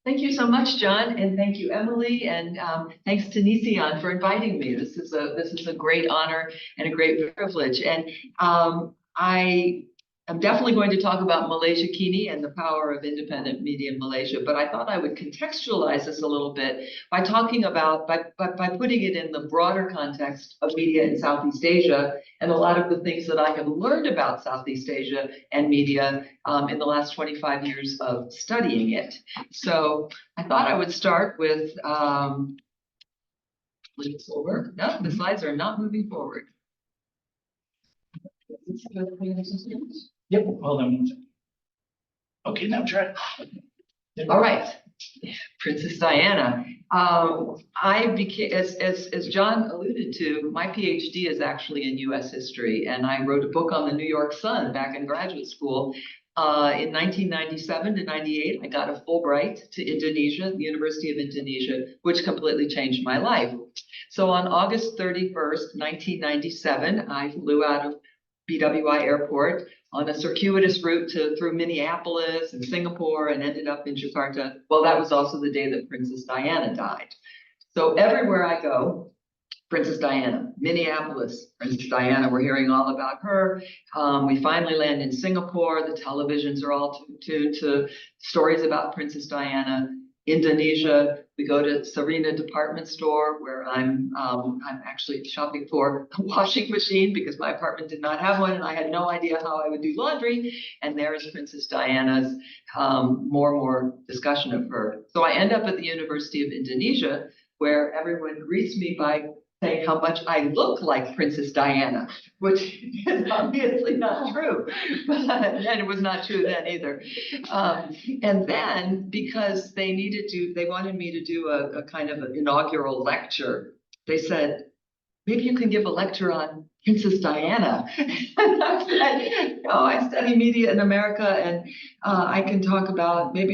Thank you so much, John, and thank you, Emily, and thanks to NYSEAN for inviting me. This is a great honor and a great privilege. And I am definitely going to talk about Malaysiakini and the power of independent media in Malaysia. But I thought I would contextualize this a little bit by talking about by putting it in the broader context of media in Southeast Asia and a lot of the things that I have learned about Southeast Asia and media in the last 25 years of studying it. So I thought I would start with, moving forward. No, the slides are not moving forward. Yep, hold on one second. Okay, now try. All right, Princess Diana. I became, as John alluded to, my PhD is actually in U.S. history, and I wrote a book on the New York Sun back in graduate school. In 1997 to 98, I got a Fulbright to Indonesia, the University of Indonesia, which completely changed my life. So on August 31st, 1997, I flew out of BWI Airport on a circuitous route through Minneapolis and Singapore and ended up in Jakarta. Well, that was also the day that Princess Diana died. So everywhere I go, Princess Diana, Minneapolis, Princess Diana, we're hearing all about her. We finally land in Singapore. The televisions are all tuned to stories about Princess Diana. Indonesia, we go to Sarina department store where I'm actually shopping for a washing machine because my apartment did not have one and I had no idea how I would do laundry. And there is Princess Diana's more and more discussion of her. So I end up at the University of Indonesia where everyone greets me by saying how much I look like Princess Diana, which is obviously not true, and it was not true then either. And then because they wanted me to do a kind of an inaugural lecture, they said, maybe you can give a lecture on Princess Diana. And I said, no, I study media in America and I can talk about in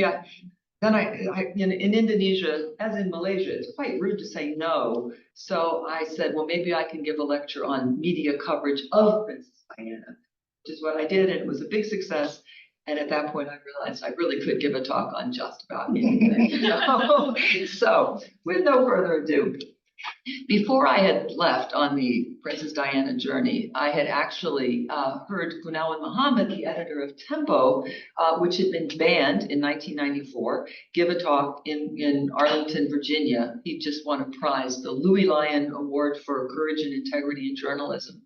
Indonesia, as in Malaysia, it's quite rude to say no. So I said, well, maybe I can give a lecture on media coverage of Princess Diana, which is what I did, and it was a big success. And at that point, I realized I really could give a talk on just about anything. So with no further ado, before I had left on the Princess Diana journey, I had actually heard Gunawan Muhammad, the editor of Tempo, which had been banned in 1994, give a talk in Arlington, Virginia. He just won a prize, the Louis Lyon Award for Courage and Integrity in Journalism.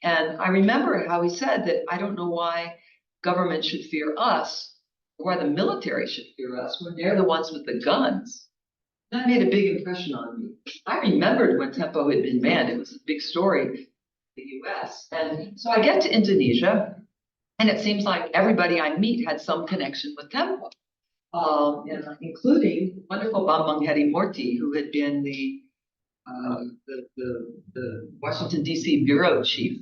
And I remember how he said that I don't know why government should fear us, or why the military should fear us when they're the ones with the guns. That made a big impression on me. I remembered when Tempo had been banned. It was a big story in the US. And so I get to Indonesia, and it seems like everybody I meet had some connection with Tempo, including wonderful Bambang Herimurti, who had been the Washington, D.C. bureau chief.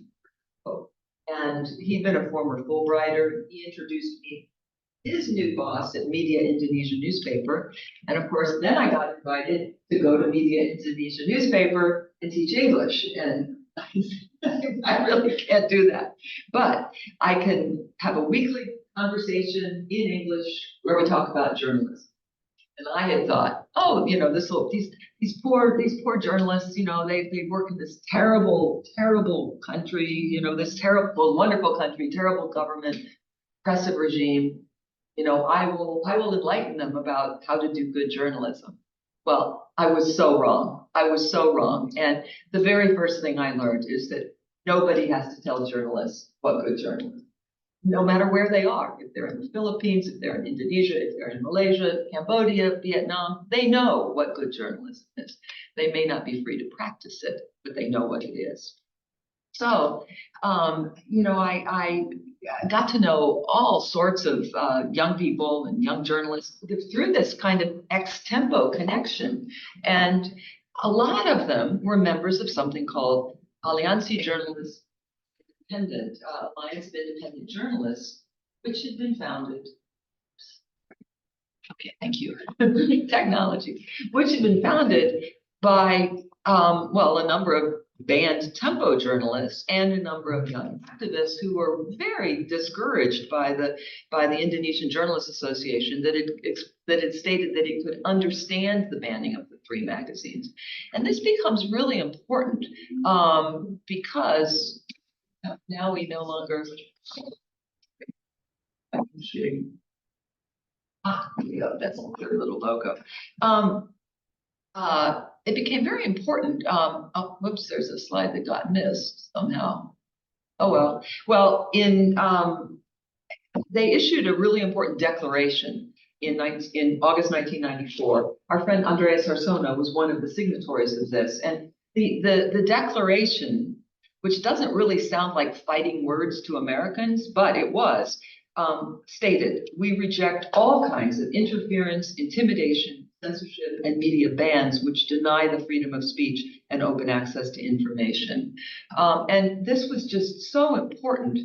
And he'd been a former Fulbrighter. He introduced me his new boss at Media Indonesia newspaper. And of course, then I got invited to go to Media Indonesia newspaper and teach English. And I really can't do that. But I can have a weekly conversation in English where we talk about journalism. And I had thought, oh, these poor journalists, they work in this terrible country, this terrible, wonderful country, terrible government, oppressive regime. I will enlighten them about how to do good journalism. Well, I was so wrong. I was so wrong. And the very first thing I learned is that nobody has to tell journalists what good journalism, no matter where they are. If they're in the Philippines, if they're in Indonesia, if they're in Malaysia, Cambodia, Vietnam, they know what good journalism is. They may not be free to practice it, but they know what it is. So, I got to know all sorts of young people and young journalists through this kind of ex-tempo connection. And a lot of them were members of something called Aliansi Jurnalis Independent, Alliance of Independent Journalists, which had been founded. Okay, thank you. Technology, which had been founded by, a number of banned Tempo journalists and a number of young activists who were very discouraged by the Indonesian Journalists Association that had stated that it could understand the banning of the three magazines. And this becomes really important because now we no longer. Here we go. That's their little logo. It became very important. Oh, whoops, there's a slide that got missed somehow. Oh, well. Well, they issued a really important declaration in August 1994. Our friend Andreas Arsono was one of the signatories of this. And the declaration, which doesn't really sound like fighting words to Americans, but it was, stated, we reject all kinds of interference, intimidation, censorship, and media bans which deny the freedom of speech and open access to information. And this was just so important.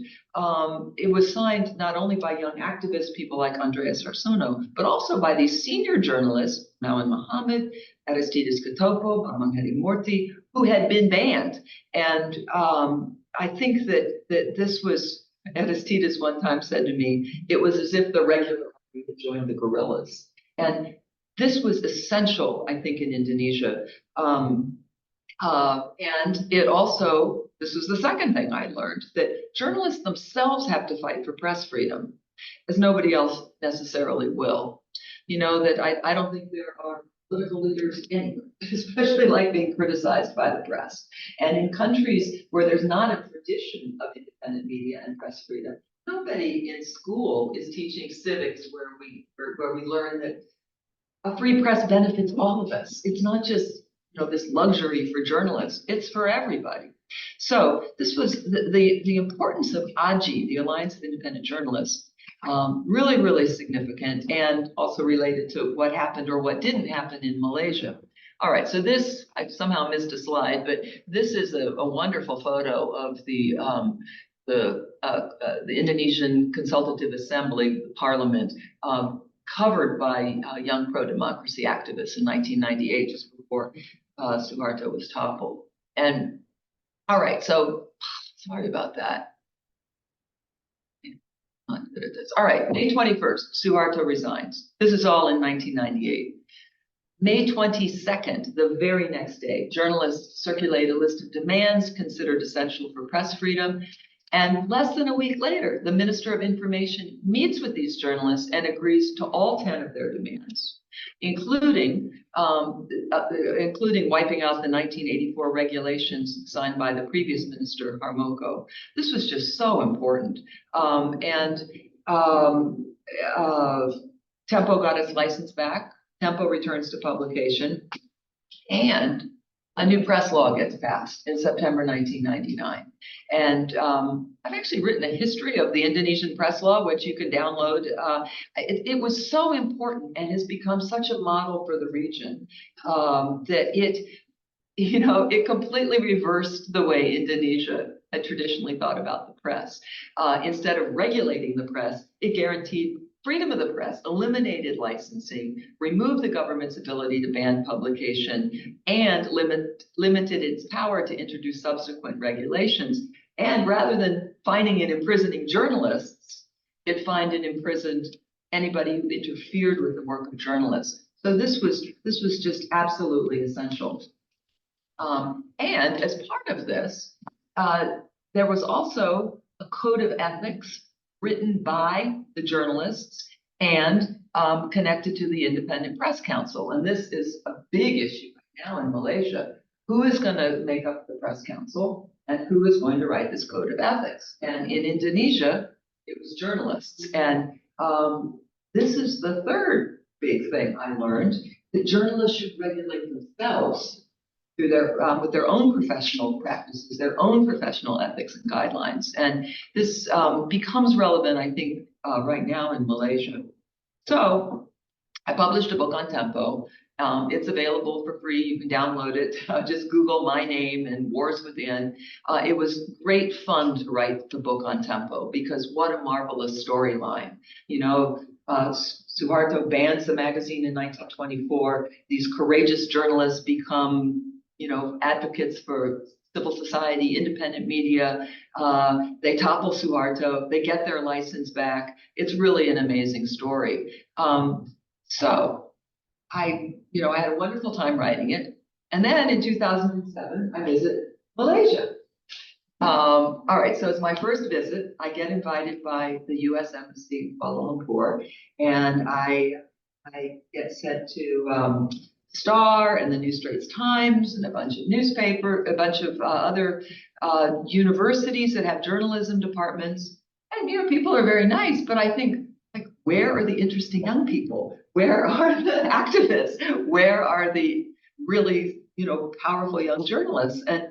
It was signed not only by young activists, people like Andreas Arsono, but also by these senior journalists, Nawan Muhammad, Aristides Katopo, Bambang Harimurti, who had been banned. And I think that this was, Aristides one time said to me, it was as if the regular army had joined the guerrillas. And this was essential, I think, in Indonesia. And it also, this was the second thing I learned, that journalists themselves have to fight for press freedom, as nobody else necessarily will. You know, that I don't think there are political leaders anywhere, especially like being criticized by the press. And in countries where there's not a tradition of independent media and press freedom, nobody in school is teaching civics where we learn that a free press benefits all of us. It's not just, you know, this luxury for journalists, it's for everybody. So this was the importance of AJI, the Alliance of Independent Journalists, really, really significant, and also related to what happened or what didn't happen in Malaysia. All right, so this, I somehow missed a slide, but this is a wonderful photo of the Indonesian Consultative Assembly, the Parliament, covered by young pro-democracy activists in 1998, just before Suharto was toppled. And all right, so sorry about that. Not good at this. All right, May 21st, Suharto resigns. This is all in 1998. May 22nd, the very next day, journalists circulate a list of demands considered essential for press freedom. And less than a week later, the Minister of Information meets with these journalists and agrees to all 10 of their demands, including wiping out the 1984 regulations signed by the previous minister, Harmoko. This was just so important. Tempo got its license back. Tempo returns to publication. And a new press law gets passed in September 1999. And I've actually written a history of the Indonesian press law, which you can download. It was so important and has become such a model for the region that it completely reversed the way Indonesia had traditionally thought about the press. Instead of regulating the press, it guaranteed freedom of the press, eliminated licensing, removed the government's ability to ban publication, and limited its power to introduce subsequent regulations. And rather than fining and imprisoning journalists, it fined and imprisoned anybody who interfered with the work of journalists. So this was just absolutely essential. And as part of this, there was also a code of ethics written by the journalists and connected to the Independent Press Council. And this is a big issue right now in Malaysia. Who is going to make up the press council and who is going to write this code of ethics? And in Indonesia, it was journalists. And this is the third big thing I learned, that journalists should regulate themselves through with their own professional practices, their own professional ethics and guidelines. And this becomes relevant, I think, right now in Malaysia. So I published a book on Tempo. It's available for free. You can download it. Just Google my name and Wars Within. It was great fun to write the book on Tempo because what a marvelous storyline. You know, Suharto bans the magazine in 1924. These courageous journalists become, you know, advocates for civil society, independent media. They topple Suharto. They get their license back. It's really an amazing story. So I had a wonderful time writing it. And then in 2007, I visit Malaysia. All right, so it's my first visit. I get invited by the U.S. Embassy in Kuala Lumpur, and I get sent to Star and the New Straits Times and a bunch of other universities that have journalism departments. And people are very nice, but I think, like, where are the interesting young people? Where are the activists? Where are the really powerful young journalists? And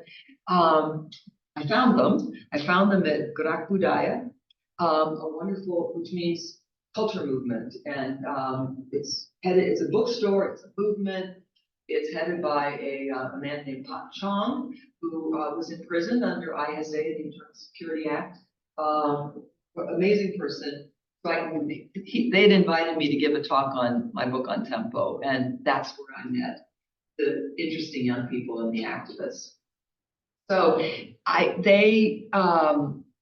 I found them. I found them at Gerak Budaya, a wonderful, which means culture movement, and it's a bookstore. It's a movement. It's headed by a man named Pak Chong, who was imprisoned under ISA, the Internal Security Act. Amazing person. They'd invited me to give a talk on my book on Tempo, and that's where I met the interesting young people and the activists. So they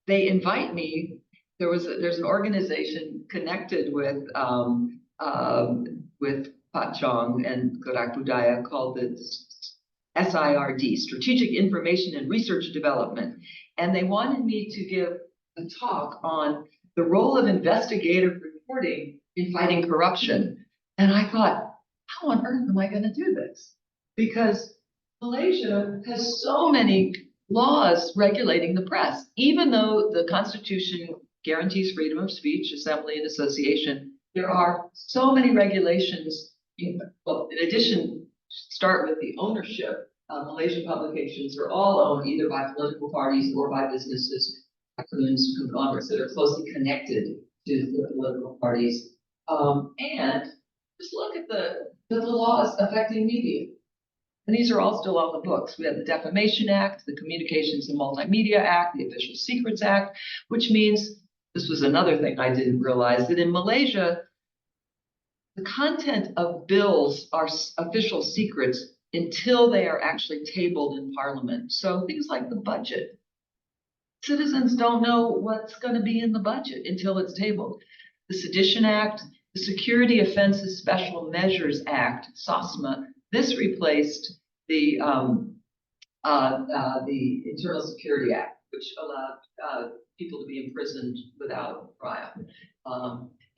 invite me. There's an organization connected with Pat Chong and Gerak Budaya called the SIRD, Strategic Information and Research Development, and they wanted me to give a talk on the role of investigative reporting in fighting corruption. And I thought, how on earth am I going to do this? Because Malaysia has so many laws regulating the press, even though the Constitution guarantees freedom of speech, assembly, and association. There are so many regulations. Well, in addition, start with the ownership. Malaysian publications are all owned either by political parties or by businesses, conglomerates that are closely connected to the political parties. And just look at the laws affecting media. And these are all still on the books. We have the Defamation Act, the Communications and Multimedia Act, the Official Secrets Act, which means, this was another thing I didn't realize, that in Malaysia, the content of bills are official secrets until they are actually tabled in Parliament. So things like the budget. Citizens don't know what's going to be in the budget until it's tabled. The Sedition Act, the Security Offenses Special Measures Act, SOSMA, this replaced the Internal Security Act, which allowed people to be imprisoned without trial.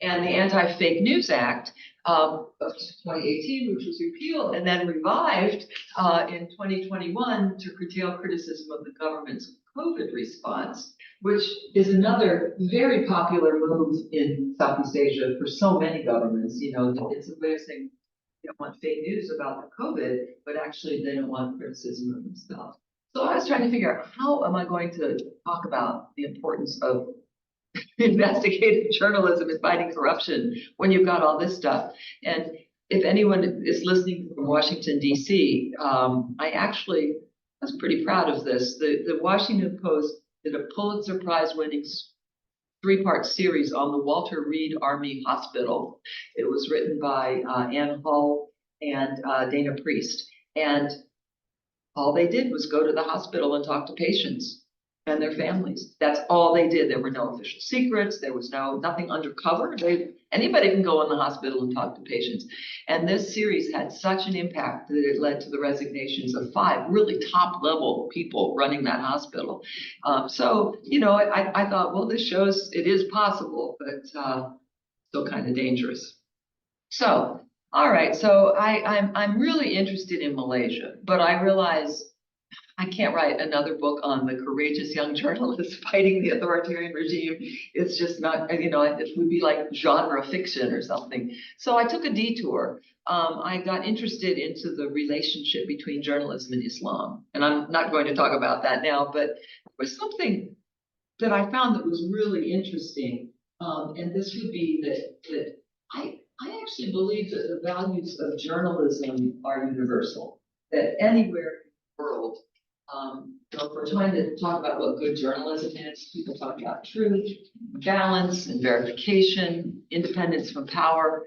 And the Anti-Fake News Act of 2018, which was repealed and then revived in 2021 to curtail criticism of the government's COVID response, which is another very popular move in Southeast Asia for so many governments. It's a way of saying they don't want fake news about the COVID, but actually they don't want criticism of themselves. So I was trying to figure out, how am I going to talk about the importance of investigative journalism and fighting corruption when you've got all this stuff? And if anyone is listening from Washington, D.C., I was pretty proud of this. The Washington Post did a Pulitzer Prize winning 3-part series on the Walter Reed Army Hospital. It was written by Ann Hull and Dana Priest. And all they did was go to the hospital and talk to patients and their families. That's all they did. There were no official secrets. There was nothing undercover. Anybody can go in the hospital and talk to patients. And this series had such an impact that it led to the resignations of 5 really top-level people running that hospital. So I thought, well, this shows it is possible, but still kind of dangerous. So, all right. So I'm really interested in Malaysia, but I realize I can't write another book on the courageous young journalists fighting the authoritarian regime. It's just not, it would be like genre fiction or something. So I took a detour. I got interested into the relationship between journalism and Islam. And I'm not going to talk about that now, but there was something that I found that was really interesting. And this would be that I actually believe that the values of journalism are universal, that anywhere in the world, if we're trying to talk about what good journalism is, people talk about truth, balance, and verification, independence from power.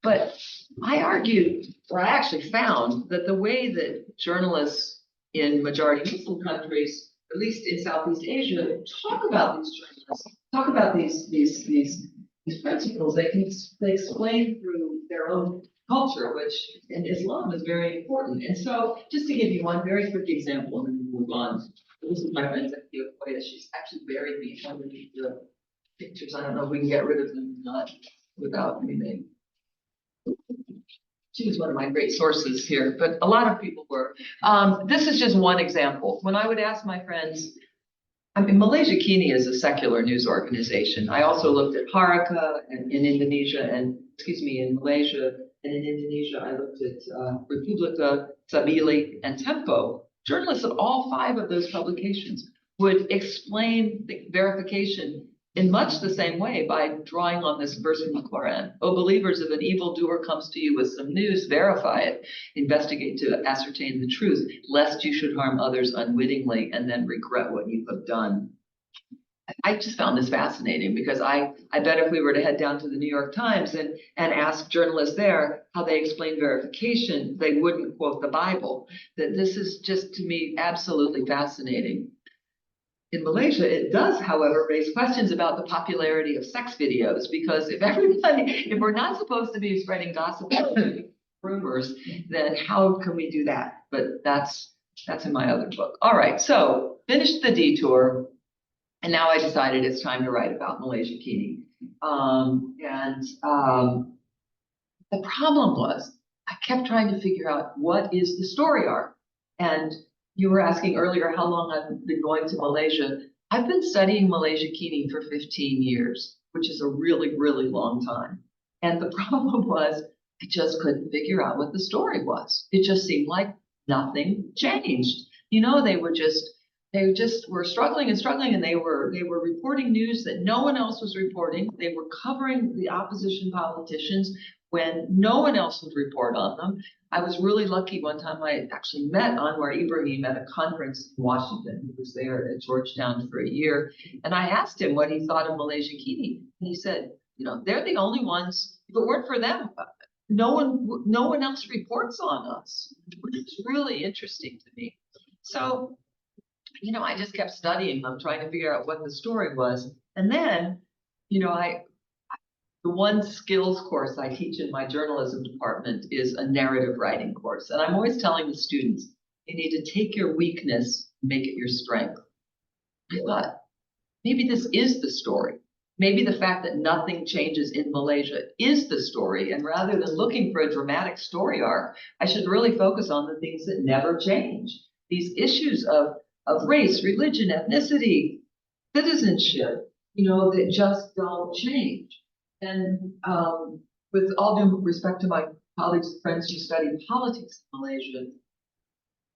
But I argued, or I actually found, that the way that journalists in majority Muslim countries, at least in Southeast Asia, talk about these journalists, talk about these principles. They explain through their own culture, which in Islam is very important. And so, just to give you one very quick example, and then we'll move on. This is my friend Zakia Koya. She's actually buried me underneath the pictures. I don't know if we can get rid of them or not without anything. She was one of my great sources here, but a lot of people were. This is just one example. When I would ask my friends, I mean, Malaysiakini is a secular news organization. I also looked at Haraka in Indonesia and, in Malaysia, and in Indonesia, I looked at Republika, Sabili, and Tempo. Journalists of all 5 of those publications would explain the verification in much the same way by drawing on this verse from the Quran. O believers, if an evildoer comes to you with some news, verify it, investigate to ascertain the truth, lest you should harm others unwittingly and then regret what you have done. I just found this fascinating because I bet if we were to head down to the New York Times and ask journalists there how they explain verification, they wouldn't quote the Bible. That this is just, to me, absolutely fascinating. In Malaysia, it does, however, raise questions about the popularity of sex videos, because if we're not supposed to be spreading gossip and rumors, then how can we do that? But that's in my other book. All right, so finished the detour, and now I decided it's time to write about Malaysiakini. The problem was I kept trying to figure out what is the story arc. And you were asking earlier how long I've been going to Malaysia. I've been studying Malaysiakini for 15 years, which is a really, really long time. And the problem was I just couldn't figure out what the story was. It just seemed like nothing changed. You know, they just were struggling and struggling, and they were reporting news that no one else was reporting. They were covering the opposition politicians when no one else would report on them. I was really lucky. One time I actually met Anwar Ibrahim at a conference in Washington. He was there at Georgetown for a year. And I asked him what he thought of Malaysiakini. And he said, you know, they're the only ones, if it weren't for them, no one else reports on us, which is really interesting to me. So, you know, I just kept studying them, trying to figure out what the story was. And then, you know, the one skills course I teach in my journalism department is a narrative writing course. And I'm always telling the students, you need to take your weakness, make it your strength. I thought, maybe this is the story. Maybe the fact that nothing changes in Malaysia is the story. And rather than looking for a dramatic story arc, I should really focus on the things that never change. These issues of race, religion, ethnicity, citizenship, you know, that just don't change. And with all due respect to my colleagues and friends who study politics in Malaysia,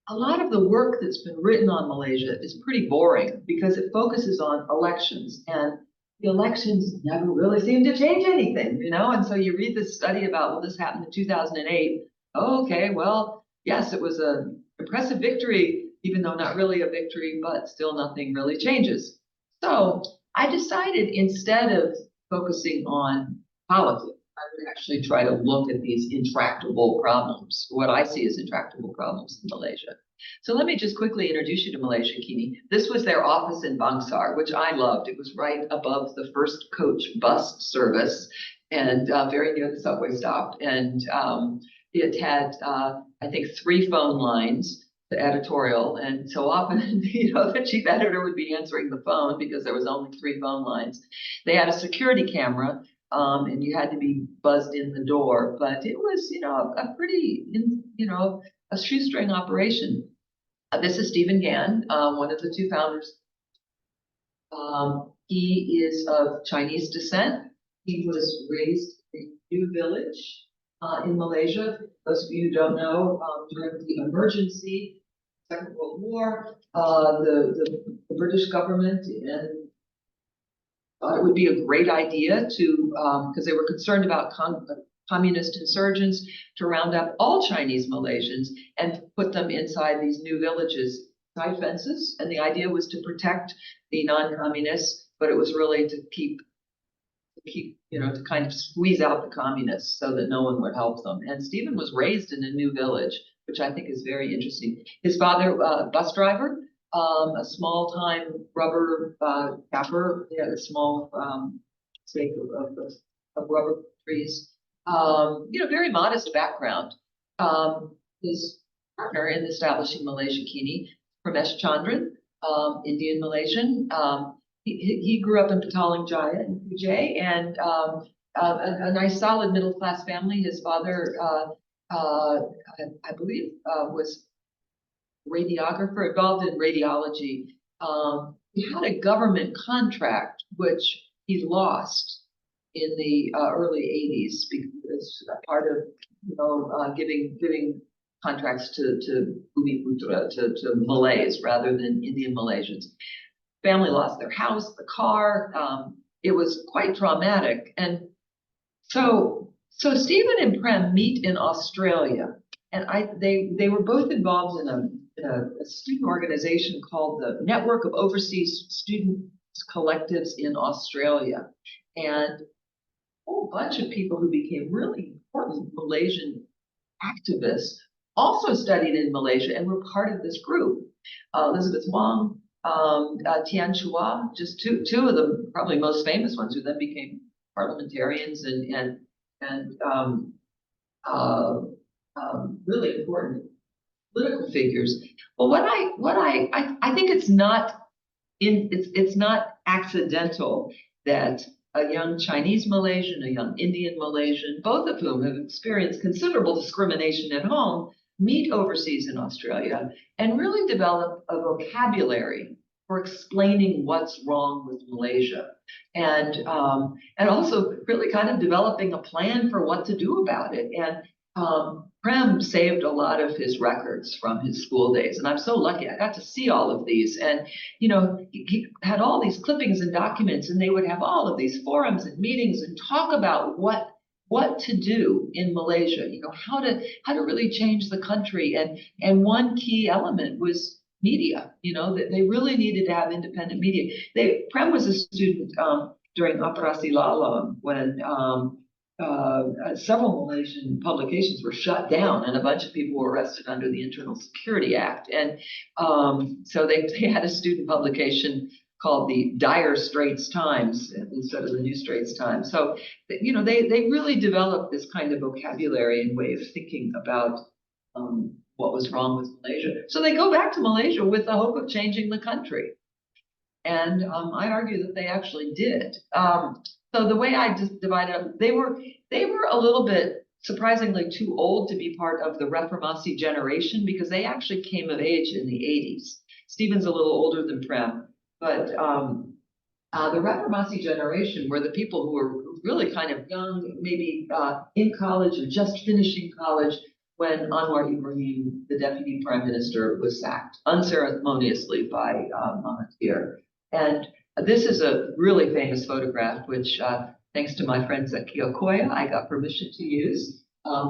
a lot of the work that's been written on Malaysia is pretty boring because it focuses on elections, and the elections never really seem to change anything, you know? And so you read this study about, well, this happened in 2008. Oh, okay, well, yes, it was an impressive victory, even though not really a victory, but still nothing really changes. So I decided, instead of focusing on politics, I would actually try to look at these intractable problems, what I see as intractable problems in Malaysia. So let me just quickly introduce you to Malaysiakini. This was their office in Bangsar, which I loved. It was right above the first coach bus service and very near the subway stop. And it had, I think, 3 phone lines, the editorial, and so often, you know, the chief editor would be answering the phone because there was only 3 phone lines. They had a security camera, and you had to be buzzed in the door, but it was, you know, a pretty, you know, a shoestring operation. This is Stephen Gan, one of the 2 founders. He is of Chinese descent. He was raised in a new village in Malaysia. Those of you who don't know, during the emergency, Second World War, the British government thought it would be a great idea to, because they were concerned about communist insurgents, to round up all Chinese Malaysians and put them inside these new villages, side fences. And the idea was to protect the non-communists, but it was really to keep, you know, to kind of squeeze out the communists so that no one would help them. And Stephen was raised in a new village, which I think is very interesting. His father, bus driver, a small-time rubber capper, they had a small stake of rubber trees. Very modest background. His partner in establishing Malaysiakini, Ramesh Chandran, Indian Malaysian. He grew up in Petaling Jaya in Pujay, and a nice solid middle class family. His father, I believe, was radiographer involved in radiology. He had a government contract which he lost in the early 80s because part of giving contracts to Bumiputra, to Malays rather than Indian Malaysians. Family lost their house, the car. It was quite traumatic. And so Stephen and Prem meet in Australia, and they were both involved in a student organization called the Network of Overseas Student Collectives in Australia. And a whole bunch of people who became really important Malaysian activists also studied in Malaysia and were part of this group. Elizabeth Wong, Tian Chua, just two of the probably most famous ones who then became parliamentarians and really important political figures. Well, what I think it's not accidental that a young Chinese Malaysian, a young Indian Malaysian, both of whom have experienced considerable discrimination at home, meet overseas in Australia and really develop a vocabulary for explaining what's wrong with Malaysia, and also really kind of developing a plan for what to do about it. And Prem saved a lot of his records from his school days, and I'm so lucky I got to see all of these. And he had all these clippings and documents, and they would have all of these forums and meetings and talk about what to do in Malaysia, how to really change the country. And one key element was media, that they really needed to have independent media. Prem was a student during Operasi Lalam when several Malaysian publications were shut down and a bunch of people were arrested under the Internal Security Act. And so they had a student publication called the Dire Straits Times instead of the New Straits Times. So, they really developed this kind of vocabulary and way of thinking about what was wrong with Malaysia. So they go back to Malaysia with the hope of changing the country. And I argue that they actually did. So the way I just divide up, they were a little bit surprisingly too old to be part of the Reformasi generation because they actually came of age in the 80s. Stephen's a little older than Prem, but the Reformasi generation were the people who were really kind of young, maybe in college or just finishing college when Anwar Ibrahim, the deputy prime minister, was sacked unceremoniously by Mahathir. And this is a really famous photograph, which thanks to my friend Zakia Koya, I got permission to use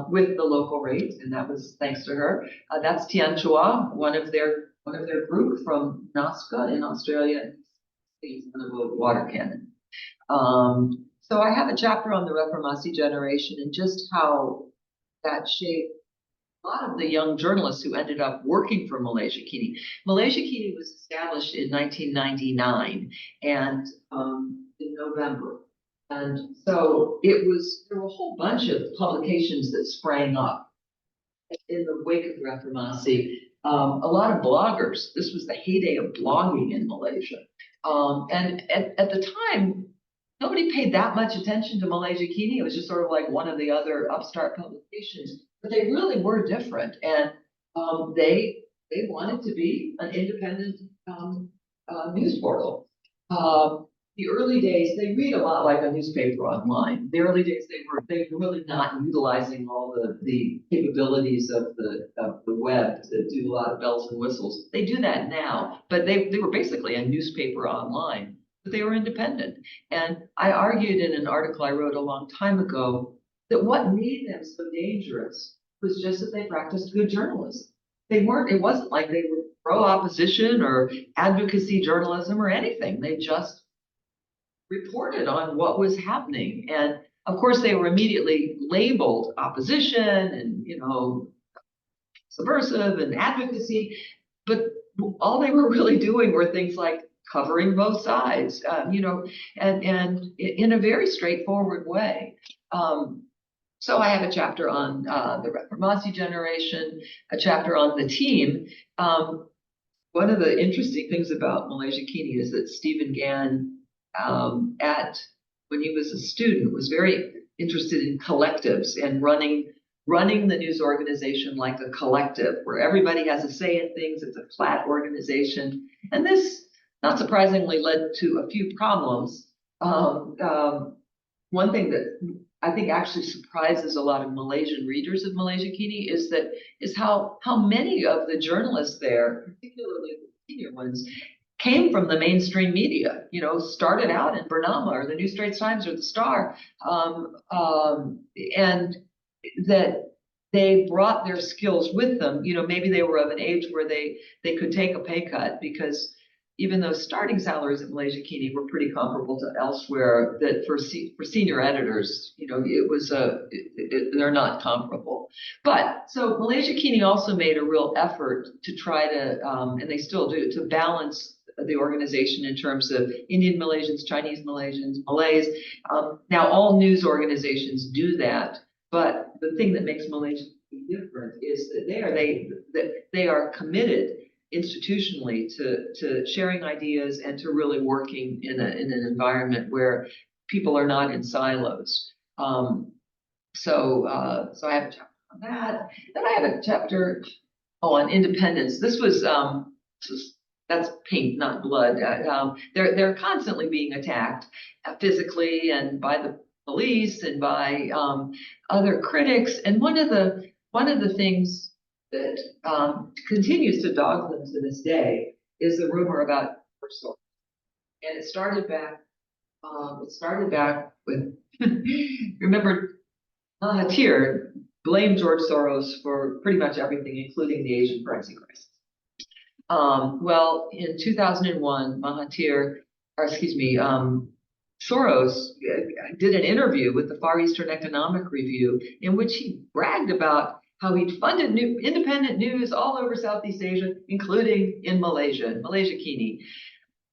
with the local rate, and that was thanks to her. That's Tian Chua, one of their group from Nazca in Australia. He's one of a water cannon. So I have a chapter on the Reformasi generation and just how that shaped a lot of the young journalists who ended up working for Malaysiakini. Malaysiakini was established in 1999 and in November. And so there were a whole bunch of publications that sprang up in the wake of Reformasi. A lot of bloggers. This was the heyday of blogging in Malaysia. And at the time, nobody paid that much attention to Malaysiakini. It was just sort of like one of the other upstart publications. But they really were different, and they wanted to be an independent news portal. The early days, they read a lot like a newspaper online. The early days, they were really not utilizing all the capabilities of the web to do a lot of bells and whistles. They do that now, but they were basically a newspaper online, but they were independent. And I argued in an article I wrote a long time ago that what made them so dangerous was just that they practiced good journalism. It wasn't like they were pro-opposition or advocacy journalism or anything. They just reported on what was happening. And of course, they were immediately labeled opposition and, subversive and advocacy, but all they were really doing were things like covering both sides, and in a very straightforward way. So I have a chapter on the Reformasi generation, a chapter on the team. One of the interesting things about Malaysiakini is that Stephen Gann, when he was a student, was very interested in collectives and running the news organization like a collective, where everybody has a say in things. It's a flat organization, and this, not surprisingly, led to a few problems. One thing that I think actually surprises a lot of Malaysian readers of Malaysiakini is how many of the journalists there, particularly the senior ones, came from the mainstream media. Started out in Bernama or the New Straits Times or the Star, and that they brought their skills with them. Maybe they were of an age where they could take a pay cut, because even though starting salaries at Malaysiakini were pretty comparable to elsewhere, that for senior editors, they're not comparable. But so Malaysiakini also made a real effort to try to, and they still do, to balance the organization in terms of Indian Malaysians, Chinese Malaysians, Malays. Now all news organizations do that, but the thing that makes Malaysia different is that they are committed institutionally to sharing ideas and to really working in an environment where people are not in silos. So I have a chapter on that. Then I have a chapter on independence. That's paint, not blood. They're constantly being attacked physically and by the police and by other critics. And one of the things that continues to dog them to this day is the rumor about George Soros. And it started back with remember, Mahathir blamed George Soros for pretty much everything, including the Asian currency crisis. Well, in 2001, Soros did an interview with the Far Eastern Economic Review in which he bragged about how he'd funded independent news all over Southeast Asia, including in Malaysia, Malaysiakini.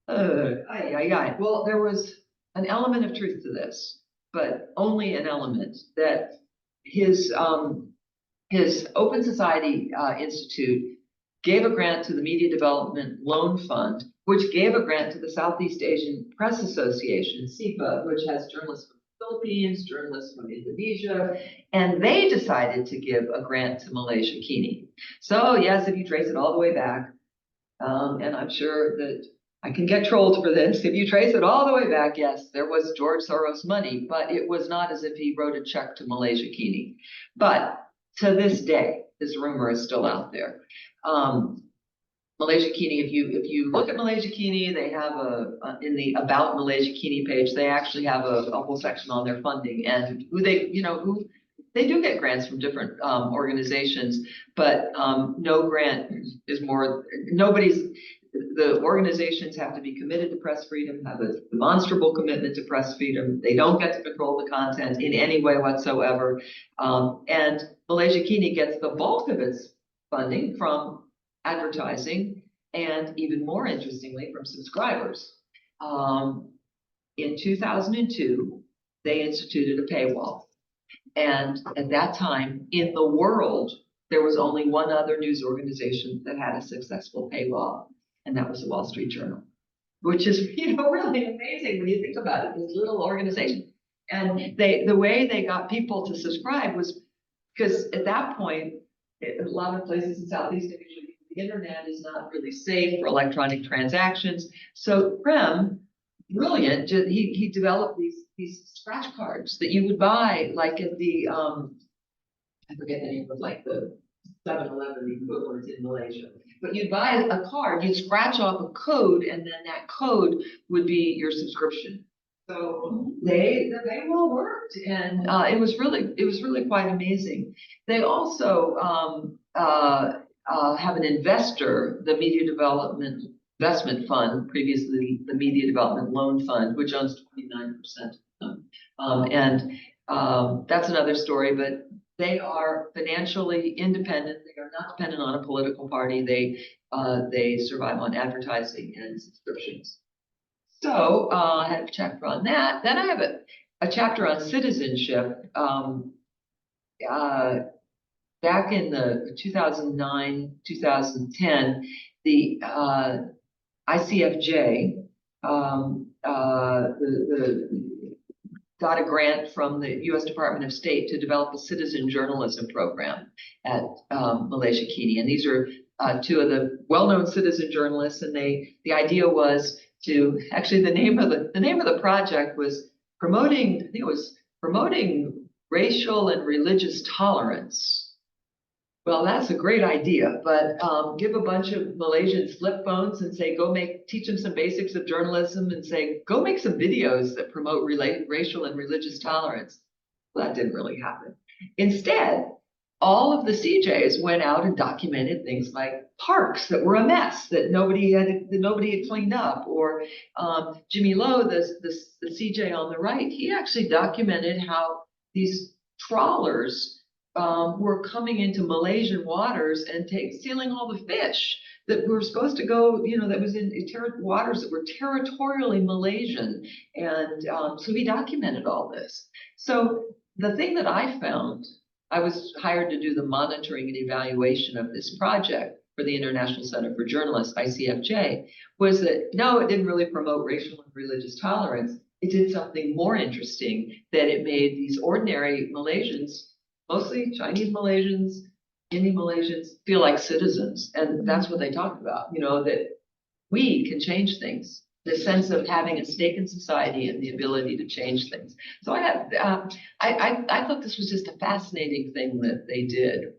Well, there was an element of truth to this, but only an element, that his Open Society Institute gave a grant to the Media Development Loan Fund, which gave a grant to the Southeast Asian Press Association, SIPA, which has journalists from the Philippines, journalists from Indonesia, and they decided to give a grant to Malaysiakini. So yes, if you trace it all the way back, and I'm sure that I can get trolled for this, if you trace it all the way back, yes, there was George Soros money, but it was not as if he wrote a check to Malaysiakini. But to this day, this rumor is still out there. Malaysiakini, if you look at Malaysiakini, they have in the About Malaysiakini page, they actually have a whole section on their funding and who they do get grants from different organizations, but no grant is more, the organizations have to be committed to press freedom, have a demonstrable commitment to press freedom. They don't get to control the content in any way whatsoever. And Malaysiakini gets the bulk of its funding from advertising, and even more interestingly, from subscribers. In 2002, they instituted a paywall. And at that time, in the world, there was only one other news organization that had a successful paywall, and that was the Wall Street Journal, which is, really amazing when you think about it, this little organization. And the way they got people to subscribe was because at that point, a lot of places in Southeast Asia, the internet is not really safe for electronic transactions. So Prem, brilliant, he developed these scratch cards that you would buy like at the, I forget the name of like the 7-Eleven equivalent in Malaysia. But you'd buy a card, you'd scratch off a code, and then that code would be your subscription. So they well worked, and it was really quite amazing. They also have an investor, the Media Development Investment Fund, previously the Media Development Loan Fund, which owns 29% of them. And that's another story, but They are financially independent. They are not dependent on a political party. They survive on advertising and subscriptions. So I had a chapter on that. Then I have a chapter on citizenship. Back in the 2009, 2010, the ICFJ got a grant from the U.S. Department of State to develop a citizen journalism program at Malaysiakini. And these are two of the well-known citizen journalists. And the idea was to actually the name of the project was promoting, I think it was promoting racial and religious tolerance. Well, that's a great idea, but give a bunch of Malaysians flip phones and say, teach them some basics of journalism and say, go make some videos that promote racial and religious tolerance. Well, that didn't really happen. Instead, all of the CJs went out and documented things like parks that were a mess that nobody had cleaned up, or Jimmy Lowe, the CJ on the right, he actually documented how these trawlers were coming into Malaysian waters and stealing all the fish that were supposed to go, that was in waters that were territorially Malaysian. And so he documented all this. So the thing that I found, I was hired to do the monitoring and evaluation of this project for the International Center for Journalists, ICFJ, was that no, it didn't really promote racial and religious tolerance. It did something more interesting, that it made these ordinary Malaysians, mostly Chinese Malaysians, Indian Malaysians, feel like citizens. And that's what they talked about, that we can change things, the sense of having a stake in society and the ability to change things. So I thought this was just a fascinating thing that they did.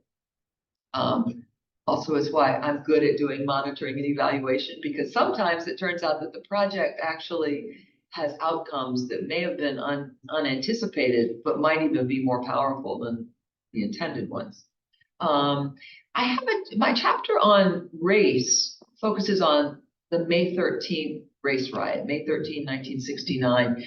Also is why I'm good at doing monitoring and evaluation, because sometimes it turns out that the project actually has outcomes that may have been unanticipated, but might even be more powerful than the intended ones. My chapter on race focuses on the May 13th race riot, May 13, 1969.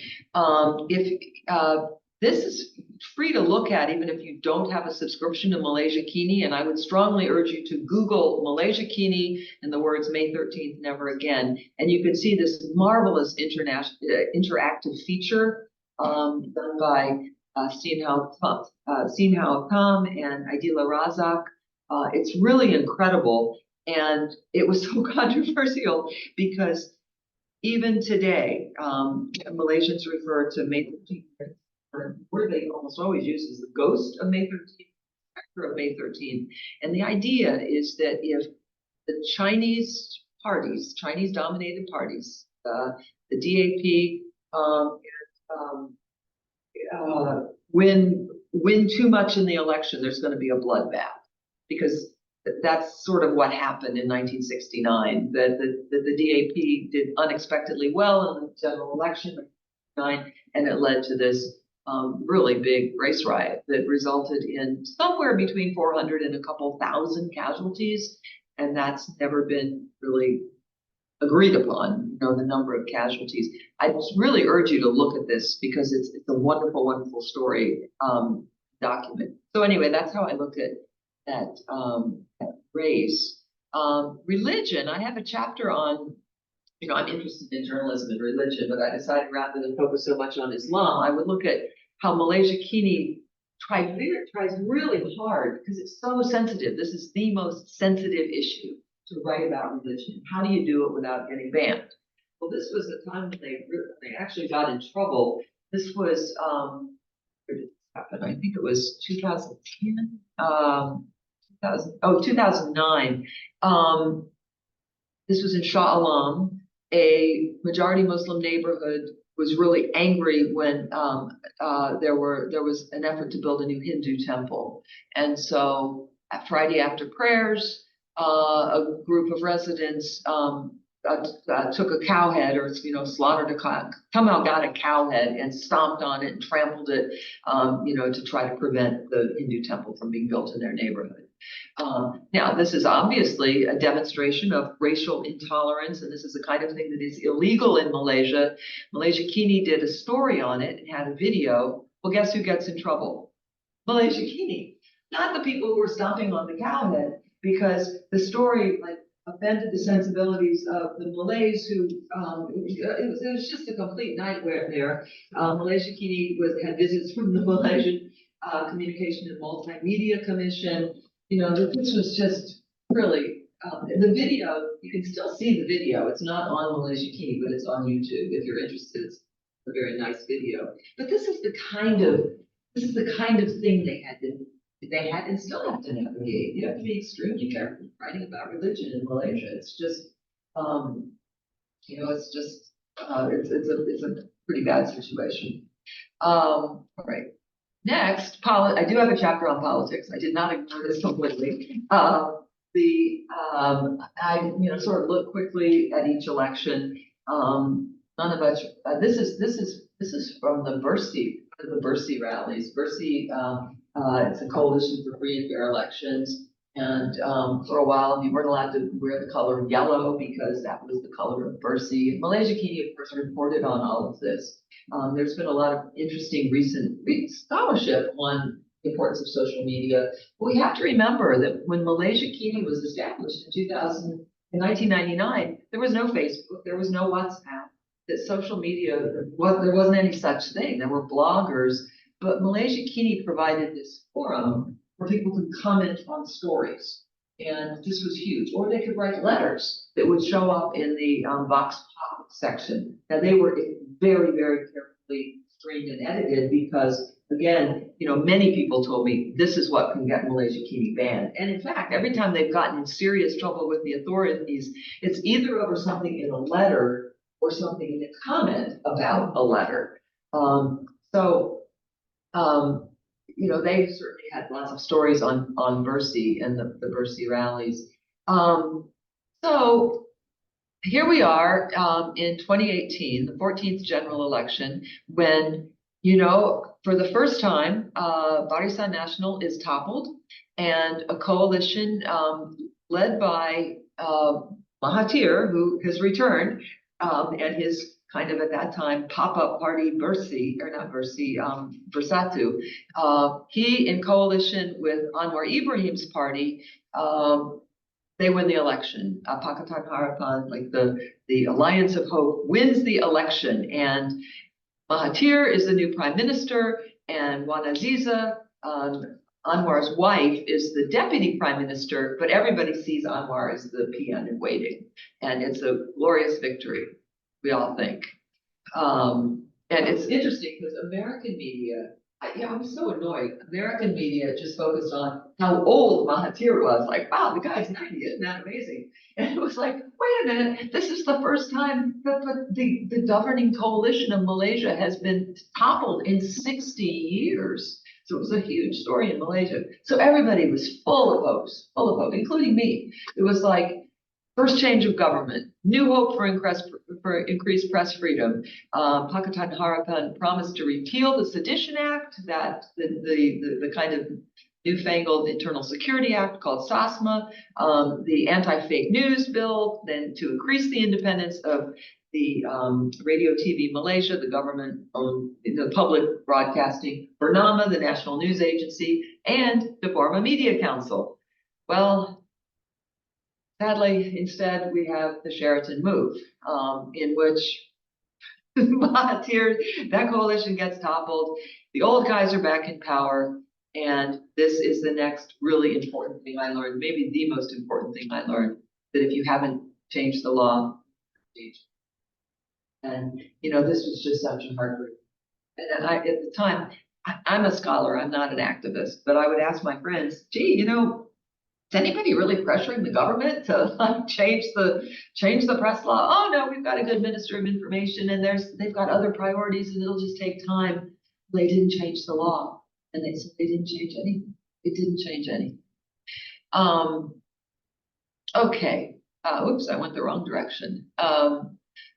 This is free to look at even if you don't have a subscription to Malaysiakini, and I would strongly urge you to Google Malaysiakini and the words May 13th, never again, and you can see this marvelous interactive feature done by Steele Kam and Idila Razak. It's really incredible, and it was so controversial because even today, Malaysians refer to May 13th. The word they almost always use is the ghost of May 13th, specter of May 13th. And the idea is that if the Chinese parties, Chinese-dominated parties, the DAP, win too much in the election, there's going to be a bloodbath, because that's sort of what happened in 1969. That the DAP did unexpectedly well in the general election, and it led to this really big race riot that resulted in somewhere between 400 and a couple thousand casualties, and that's never been really agreed upon, the number of casualties. I really urge you to look at this because it's a wonderful, wonderful story document. So anyway, that's how I looked at race. Religion, I have a chapter on, I'm interested in journalism and religion, but I decided rather than focus so much on Islam, I would look at how Malaysiakini tries really hard, because it's so sensitive. This is the most sensitive issue to write about religion. How do you do it without getting banned? Well, this was the time when they actually got in trouble. This was, where did this happen? I think it was 2010, 2009. This was in Shah Alam. A majority Muslim neighborhood was really angry when there was an effort to build a new Hindu temple. And so Friday after prayers, a group of residents took a cow head, or slaughtered a cow, somehow got a cow head and stomped on it and trampled it, to try to prevent the Hindu temple from being built in their neighborhood. Now, this is obviously a demonstration of racial intolerance, and this is the kind of thing that is illegal in Malaysia. Malaysiakini did a story on it and had a video. Well, guess who gets in trouble? Malaysiakini. not the people who were stomping on the cowhead, because the story like offended the sensibilities of the Malays who, it was just a complete nightmare there. Malaysiakini had visits from the Malaysian Communication and Multimedia Commission. You know, this was just really, the video, you can still see the video. It's not on Malaysiakini, but it's on YouTube if you're interested. It's a very nice video. But this is the kind of thing they had and still have to navigate. You have to be extremely careful writing about religion in Malaysia. It's just, you know, it's just, it's a pretty bad situation. All right. Next, I do have a chapter on politics. I did not ignore this completely. I sort of look quickly at each election. None of us. This is from the Bursi rallies. Bursi, it's a coalition for free and fair elections. And for a while, you weren't allowed to wear the color yellow because that was the color of Bursi. Malaysiakini, of course, reported on all of this. There's been a lot of interesting recent scholarship on the importance of social media. But we have to remember that when Malaysiakini was established in 1999, there was no Facebook, there was no WhatsApp, that social media, there wasn't any such thing. There were bloggers, but Malaysiakini provided this forum where people could comment on stories. And this was huge. Or they could write letters that would show up in the Vox Pop section. Now they were very, very carefully screened and edited because, again, you know, many people told me this is what can get Malaysiakini banned. And in fact, every time they've gotten in serious trouble with the authorities, it's either over something in a letter or something in a comment about a letter. You know, they certainly had lots of stories on Bursi and the Bursi rallies. So here we are in 2018, the 14th general election, when, you know, for the first time, Barisan Nasional is toppled, and a coalition led by Mahathir, who has returned, and his kind of at that time pop-up party Bersatu. He, in coalition with Anwar Ibrahim's party, they win the election. Pakatan Harapan, like the Alliance of Hope, wins the election, and Mahathir is the new prime minister, and Wan Aziza, Anwar's wife, is the deputy prime minister, but everybody sees Anwar as the peon in waiting, and it's a glorious victory, we all think. And it's interesting because American media, I'm so annoyed. American media just focused on how old Mahathir was. Like, wow, the guy's 90, isn't that amazing? And it was like, wait a minute, this is the first time that the governing coalition of Malaysia has been toppled in 60 years. So it was a huge story in Malaysia. So everybody was full of hope, including me. It was like, first change of government, new hope for increased press freedom. Pakatan Harapan promised to repeal the Sedition Act, that the kind of newfangled Internal Security Act called SASMA, the anti-fake news bill, then to increase the independence of the Radio TV Malaysia, the government owned the public broadcasting, Bernama, the national news agency, and to form a media council. Well, sadly, instead, we have the Sheraton move, in which Mahathir, that coalition gets toppled. The old guys are back in power. And this is the next really important thing I learned, maybe the most important thing I learned, that if you haven't changed the law, change. And, you know, this was just such a heartbreak. And at the time, I'm a scholar, I'm not an activist, but I would ask my friends, gee, you know, is anybody really pressuring the government to like change the press law? Oh no, we've got a good Minister of Information, and they've got other priorities, and it'll just take time. They didn't change the law, and they said they didn't change anything. It didn't change anything. Okay. Oops, I went the wrong direction.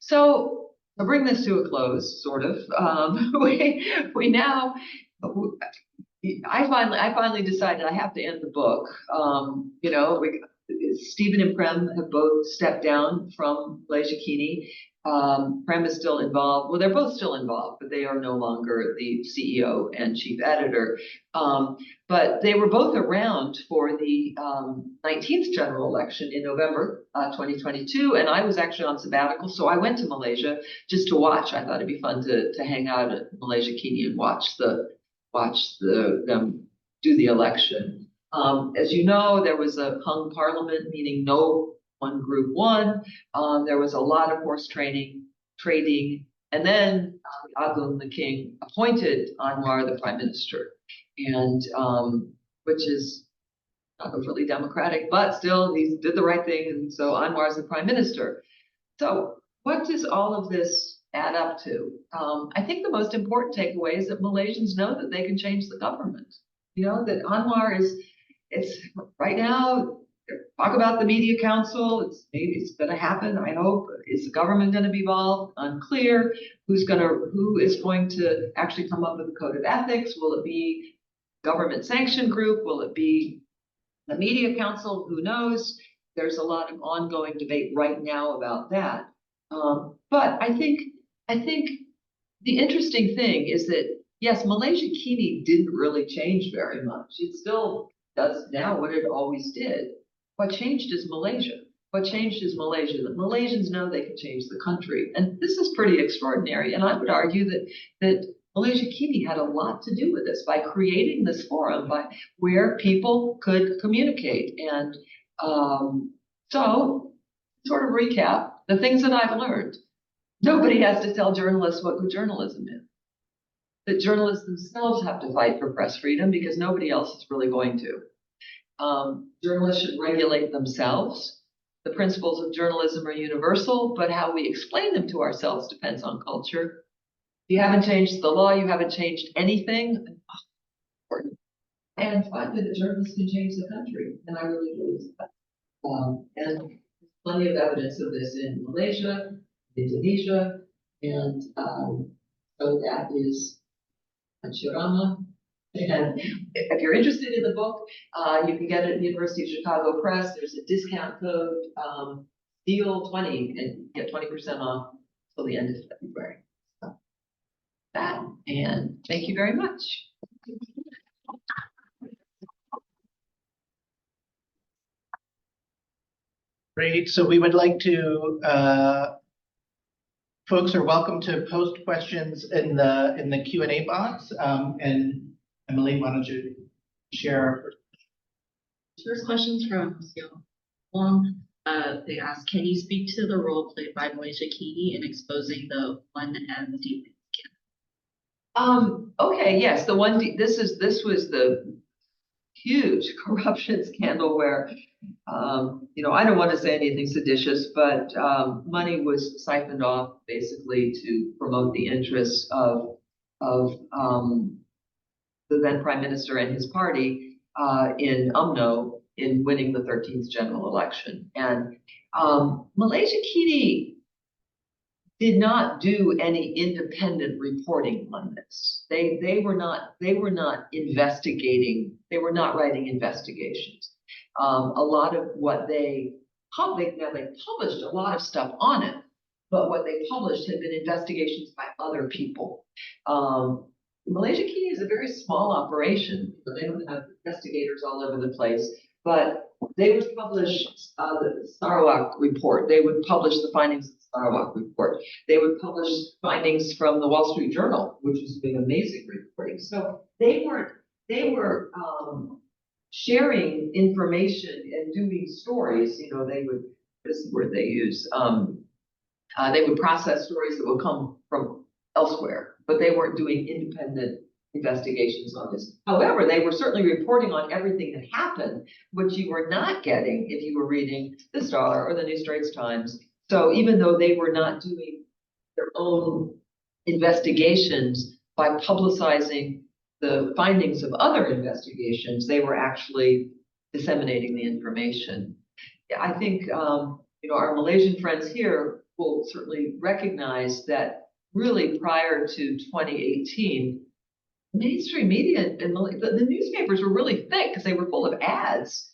So to bring this to a close, sort of, we now. I finally decided I have to end the book. You know, Stephen and Prem have both stepped down from Malaysiakini, Prem is still involved. Well, they're both still involved, but they are no longer the CEO and chief editor. But they were both around for the 19th general election in November 2022, and I was actually on sabbatical, so I went to Malaysia just to watch. I thought it'd be fun to hang out at Malaysiakini and watch them do the election. As you know, there was a hung parliament, meaning no one group won. There was a lot of horse trading, and then Agung, the king, appointed Anwar the prime minister, and which is not overly democratic, but still, he did the right thing, and so Anwar is the prime minister. So what does all of this add up to? I think the most important takeaway is that Malaysians know that they can change the government. You know, that Anwar it's right now, talk about the media council. Maybe it's going to happen. I hope. Is the government going to be involved? Unclear. Who is going to actually come up with a code of ethics? Will it be government sanctioned group? Will it be the media council? Who knows? There's a lot of ongoing debate right now about that. But I think the interesting thing is that yes, Malaysiakini didn't really change very much. It still does now what it always did. What changed is Malaysia. What changed is Malaysia. The Malaysians know they can change the country. And this is pretty extraordinary. And I would argue that Malaysiakini had a lot to do with this by creating this forum where people could communicate. And so, sort of recap, the things that I've learned. Nobody has to tell journalists what good journalism is. That journalists themselves have to fight for press freedom because nobody else is really going to. Journalists should regulate themselves. The principles of journalism are universal, but how we explain them to ourselves depends on culture. If you haven't changed the law, you haven't changed anything. Important. And finally, the journalists can change the country, and I really believe that. And there's plenty of evidence of this in Malaysia, Indonesia, and so that is Shirama. And if you're interested in the book, you can get it at the University of Chicago Press. There's a discount code, Steele 20, and get 20% off till the end of February. So that, and thank you very much. Great. So we would like to, folks are welcome to post questions in the Q&A box. And Emily, why don't you share? First questions from Steele. Long. They ask, can you speak to the role played by Malaysiakini in exposing the 1MD? Okay, yes, this was the huge corruption scandal where I don't want to say anything seditious, but money was siphoned off basically to promote the interests of the then prime minister and his party in UMNO in winning the 13th general election. And Malaysiakini did not do any independent reporting on this. They were not investigating. They were not writing investigations. A lot of what they published a lot of stuff on it, but what they published had been investigations by other people. Malaysiakini is a very small operation. They don't have investigators all over the place, but they would publish the Sarawak report. They would publish the findings of the Sarawak report. They would publish findings from the Wall Street Journal, which was doing amazing reporting. So they were sharing information and doing stories. This is where they use. They would process stories that would come from elsewhere, but they weren't doing independent investigations on this. However, they were certainly reporting on everything that happened, which you were not getting if you were reading the Star or the New Straits Times. So even though they were not doing their own investigations by publicizing the findings of other investigations, they were actually disseminating the information. I think our Malaysian friends here will certainly recognize that really prior to 2018, mainstream media and the newspapers were really thick because they were full of ads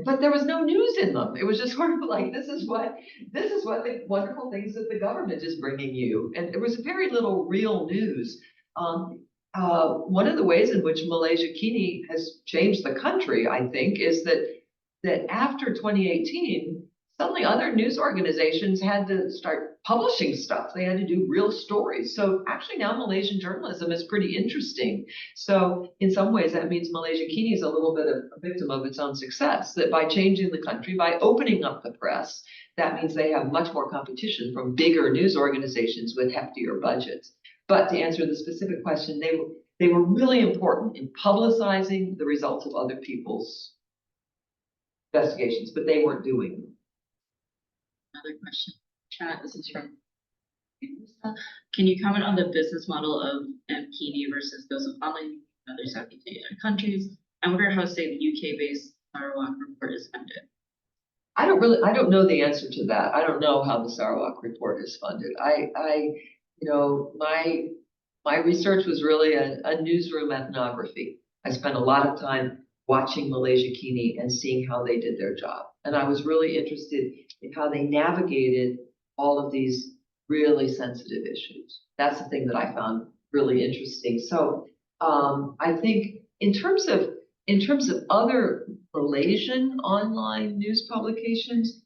but there was no news in them. It was just sort of like, this is what the wonderful things that the government is bringing you. And there was very little real news. One of the ways in which Malaysiakini has changed the country, I think, is that after 2018, suddenly other news organizations had to start publishing stuff. They had to do real stories. So actually now Malaysian journalism is pretty interesting. So in some ways that means Malaysiakini is a little bit of a victim of its own success, that by changing the country, by opening up the press, that means they have much more competition from bigger news organizations with heftier budgets. But to answer the specific question, they were really important in publicizing the results of other people's investigations, but they weren't doing them. Another question, chat, this is from can you comment on the business model of Kini versus those of online and other Southeast Asian countries? I wonder how, say, the UK-based Sarawak report is funded. I don't know the answer to that. I don't know how the Sarawak report is funded. My research was really a newsroom ethnography. I spent a lot of time watching Malaysiakini and seeing how they did their job. And I was really interested in how they navigated all of these really sensitive issues. That's the thing that I found really interesting. So I think in terms of other Malaysian online news publications,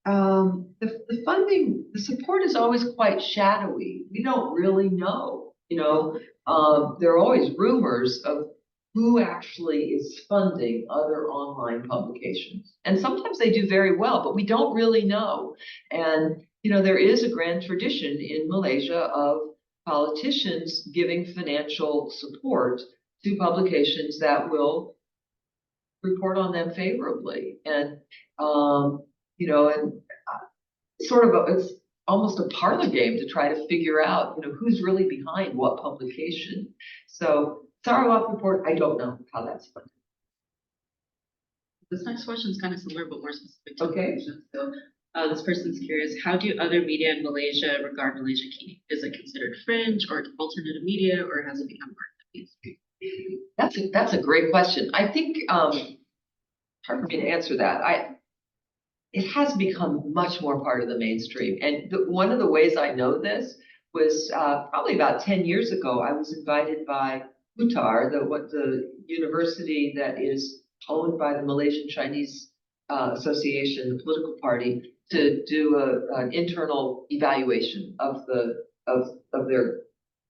the funding, the support is always quite shadowy. We don't really know. There are always rumors of who actually is funding other online publications. And sometimes they do very well, but we don't really know. And, there is a grand tradition in Malaysia of politicians giving financial support to publications that will report on them favorably. And, it's almost a parlor game to try to figure out, who's really behind what publication. So Sarawak report, I don't know how that's funded. This next question is kind of similar, but more specific to Okay. Malaysia. So this person's curious, how do other media in Malaysia regard Malaysiakini? Is it considered fringe or alternative media, or has it become part of the mainstream? That's a great question. I think hard for me to answer that. It has become much more part of the mainstream. And one of the ways I know this was probably about 10 years ago. I was invited by UTAR, the university that is owned by the Malaysian Chinese Association, the political party, to do an internal evaluation of their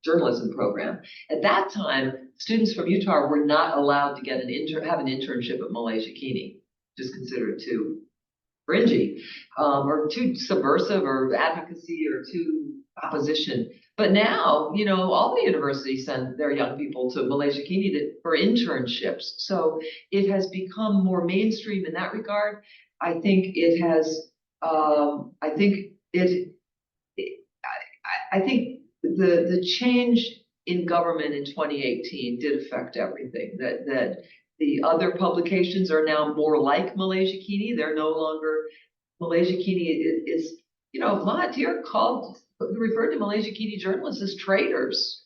journalism program. At that time, students from UTAR were not allowed to get have an internship at Malaysiakini, just considered too fringy, or too subversive, or advocacy, or too opposition. But now, all the universities send their young people to Malaysiakini for internships. So it has become more mainstream in that regard. I think it has. I think the change in government in 2018 did affect everything. That the other publications are now more like Malaysiakini. They're no longer Malaysiakini is Mahathir referred to Malaysiakini journalists as traitors.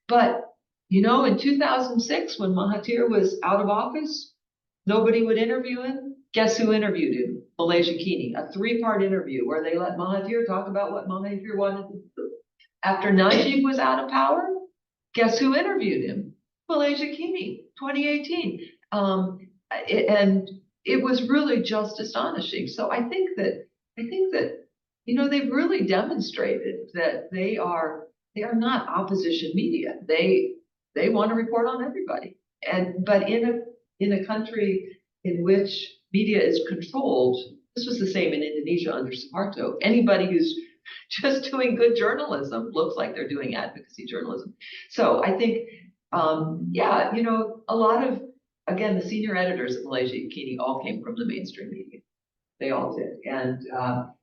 But in 2006, when Mahathir was out of office, nobody would interview him. Guess who interviewed him? Malaysiakini, a 3-part interview where they let Mahathir talk about what Mahathir wanted to do. After Najib was out of power, guess who interviewed him? Malaysiakini, 2018. And it was really just astonishing. So I think that they've really demonstrated that they are not opposition media. They want to report on everybody. But in a country in which media is controlled, this was the same in Indonesia under Suharto. Anybody who's just doing good journalism looks like they're doing advocacy journalism. So I think, a lot of, again, the senior editors at Malaysiakini all came from the mainstream media. They all did.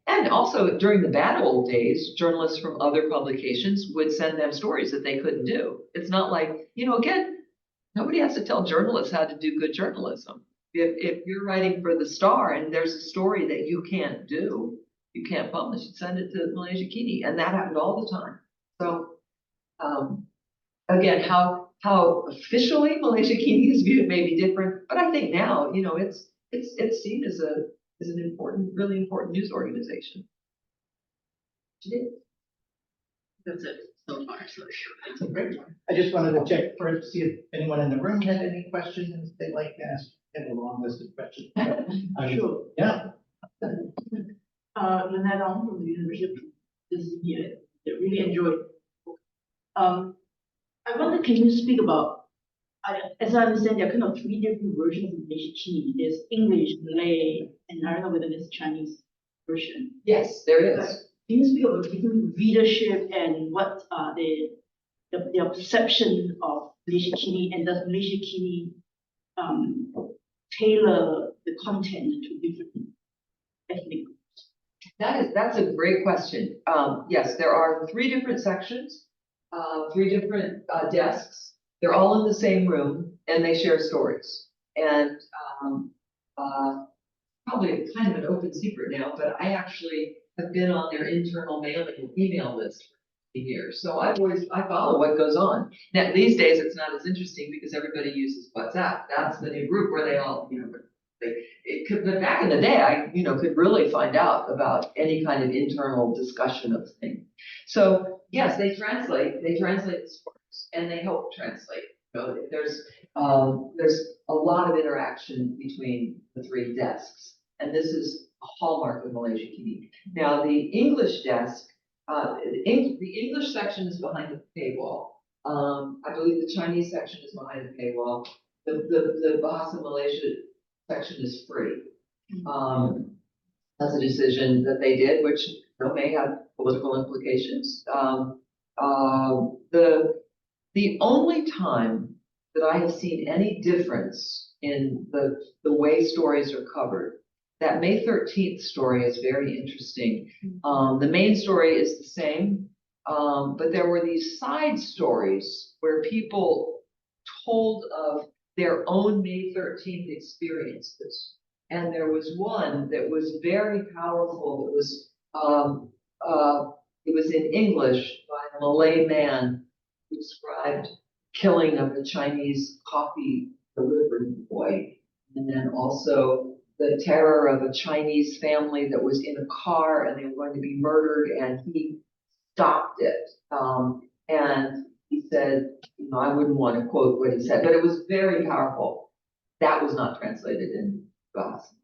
And also during the bad old days, journalists from other publications would send them stories that they couldn't do. It's not like, again, nobody has to tell journalists how to do good journalism. If you're writing for the Star and there's a story that you can't do, you can't publish, send it to Malaysiakini. And that happened all the time. So again, how officially Malaysiakini is viewed may be different, but I think now, it's seen as an important, really important news organization. It is. That's it so far, so. That's a great one. I just wanted to check first to see if anyone in the room had any questions they'd like to ask. I have a long list of questions. Sure. Yeah. Lynette Ong from the University of this year. I really enjoyed. I wonder, can you speak about, as I understand, there are kind of three different versions of Malaysiakini. There's English, Malay, and I don't know whether there's Chinese version. Yes, there is. Can you speak about different readership and what are their perception of Malaysiakini, and does Malaysiakini tailor the content to different ethnic groups? That's a great question. Yes, there are three different sections, three different desks. They're all in the same room and they share stories. And probably kind of an open secret now, but I actually have been on their internal mailing and email list for years. So I follow what goes on. Now these days it's not as interesting because everybody uses WhatsApp. That's the new group where they all, but back in the day, I, could really find out about any kind of internal discussion of things. So yes, they translate the stories and they help translate. There's a lot of interaction between the three desks, and this is a hallmark of Malaysiakini. Now the English desk, the English section is behind the paywall. I believe the Chinese section is behind the paywall. The Bahasa Malaysia section is free. That's a decision that they did, which may have political implications. The only time that I have seen any difference in the way stories are covered, that May 13th story is very interesting. The main story is the same, but there were these side stories where people told of their own May 13th experiences. And there was one that was very powerful. It was in English by a Malay man who described killing of the Chinese coffee delivery boy. And then also the terror of a Chinese family that was in a car and they were going to be murdered, and he stopped it. And he said, I wouldn't want to quote what he said, but it was very powerful. That was not translated in Bahasa.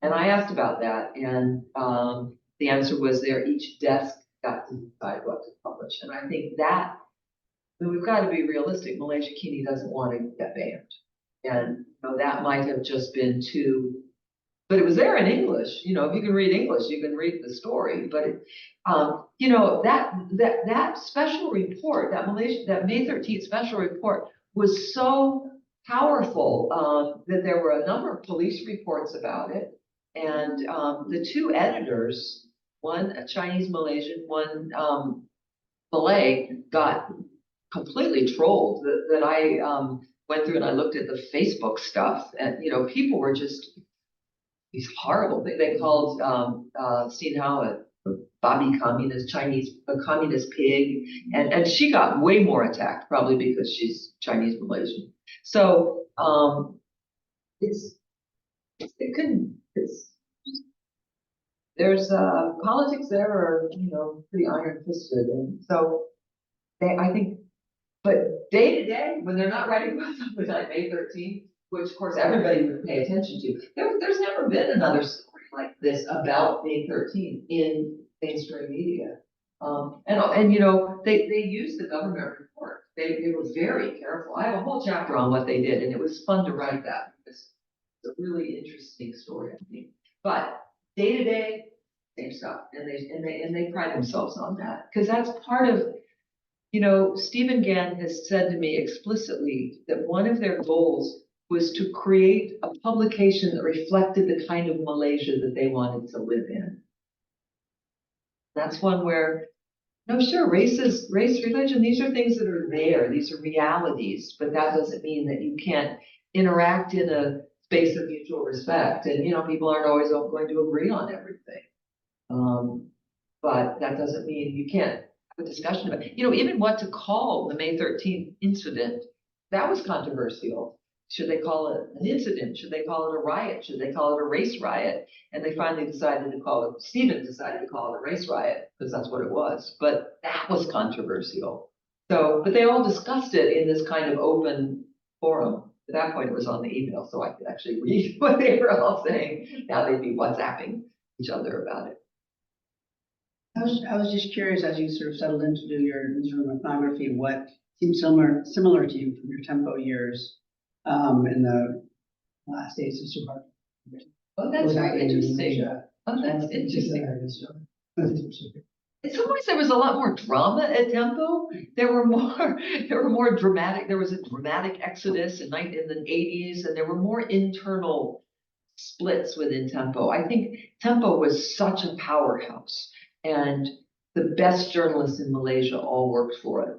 And I asked about that, and the answer was each desk got to decide what to publish. And I think that, we've got to be realistic. Malaysiakini doesn't want to get banned. And that might have just been too, but it was there in English. If you can read English, you can read the story. But that special report, that May 13th special report was so powerful that there were a number of police reports about it. And the two editors, one a Chinese Malaysian, one Malay, got completely trolled. That I went through and I looked at the Facebook stuff, and people were just these horrible things. They called Steele a Bobby communist, a communist pig, and she got way more attacked, probably because she's Chinese Malaysian. So there's politics there are pretty iron fisted, and so I think, but day to day when they're not writing about something like May 13th, which of course everybody would pay attention to, there's never been another story like this about May 13th in mainstream media. They used the government report. They were very careful. I have a whole chapter on what they did, and it was fun to write that because it's a really interesting story, I think. But day to day, same stuff, and they pride themselves on that because that's part of. Stephen Gann has said to me explicitly that one of their goals was to create a publication that reflected the kind of Malaysia that they wanted to live in. That's one where, sure, race, religion, these are things that are there. These are realities, but that doesn't mean that you can't interact in a space of mutual respect. And, people aren't always going to agree on everything. But that doesn't mean you can't have a discussion about, even what to call the May 13th incident. That was controversial. should they call it an incident? Should they call it a riot? Should they call it a race riot? And they finally decided to call it, Stephen decided to call it a race riot, because that's what it was. But that was controversial. So, but they all discussed it in this kind of open forum. At that point, it was on the email, so I could actually read what they were all saying. Now they'd be WhatsApping each other about it. I was just curious, as you sort of settled into your newsroom ethnography, what seems similar to you from your tempo years in the last days of Suharto. Oh, that's very interesting. Oh, that's interesting. In some ways, there was a lot more drama at Tempo. There were more dramatic. There was a dramatic exodus in the 80s, and there were more internal splits within Tempo. I think Tempo was such a powerhouse, and the best journalists in Malaysia all worked for it.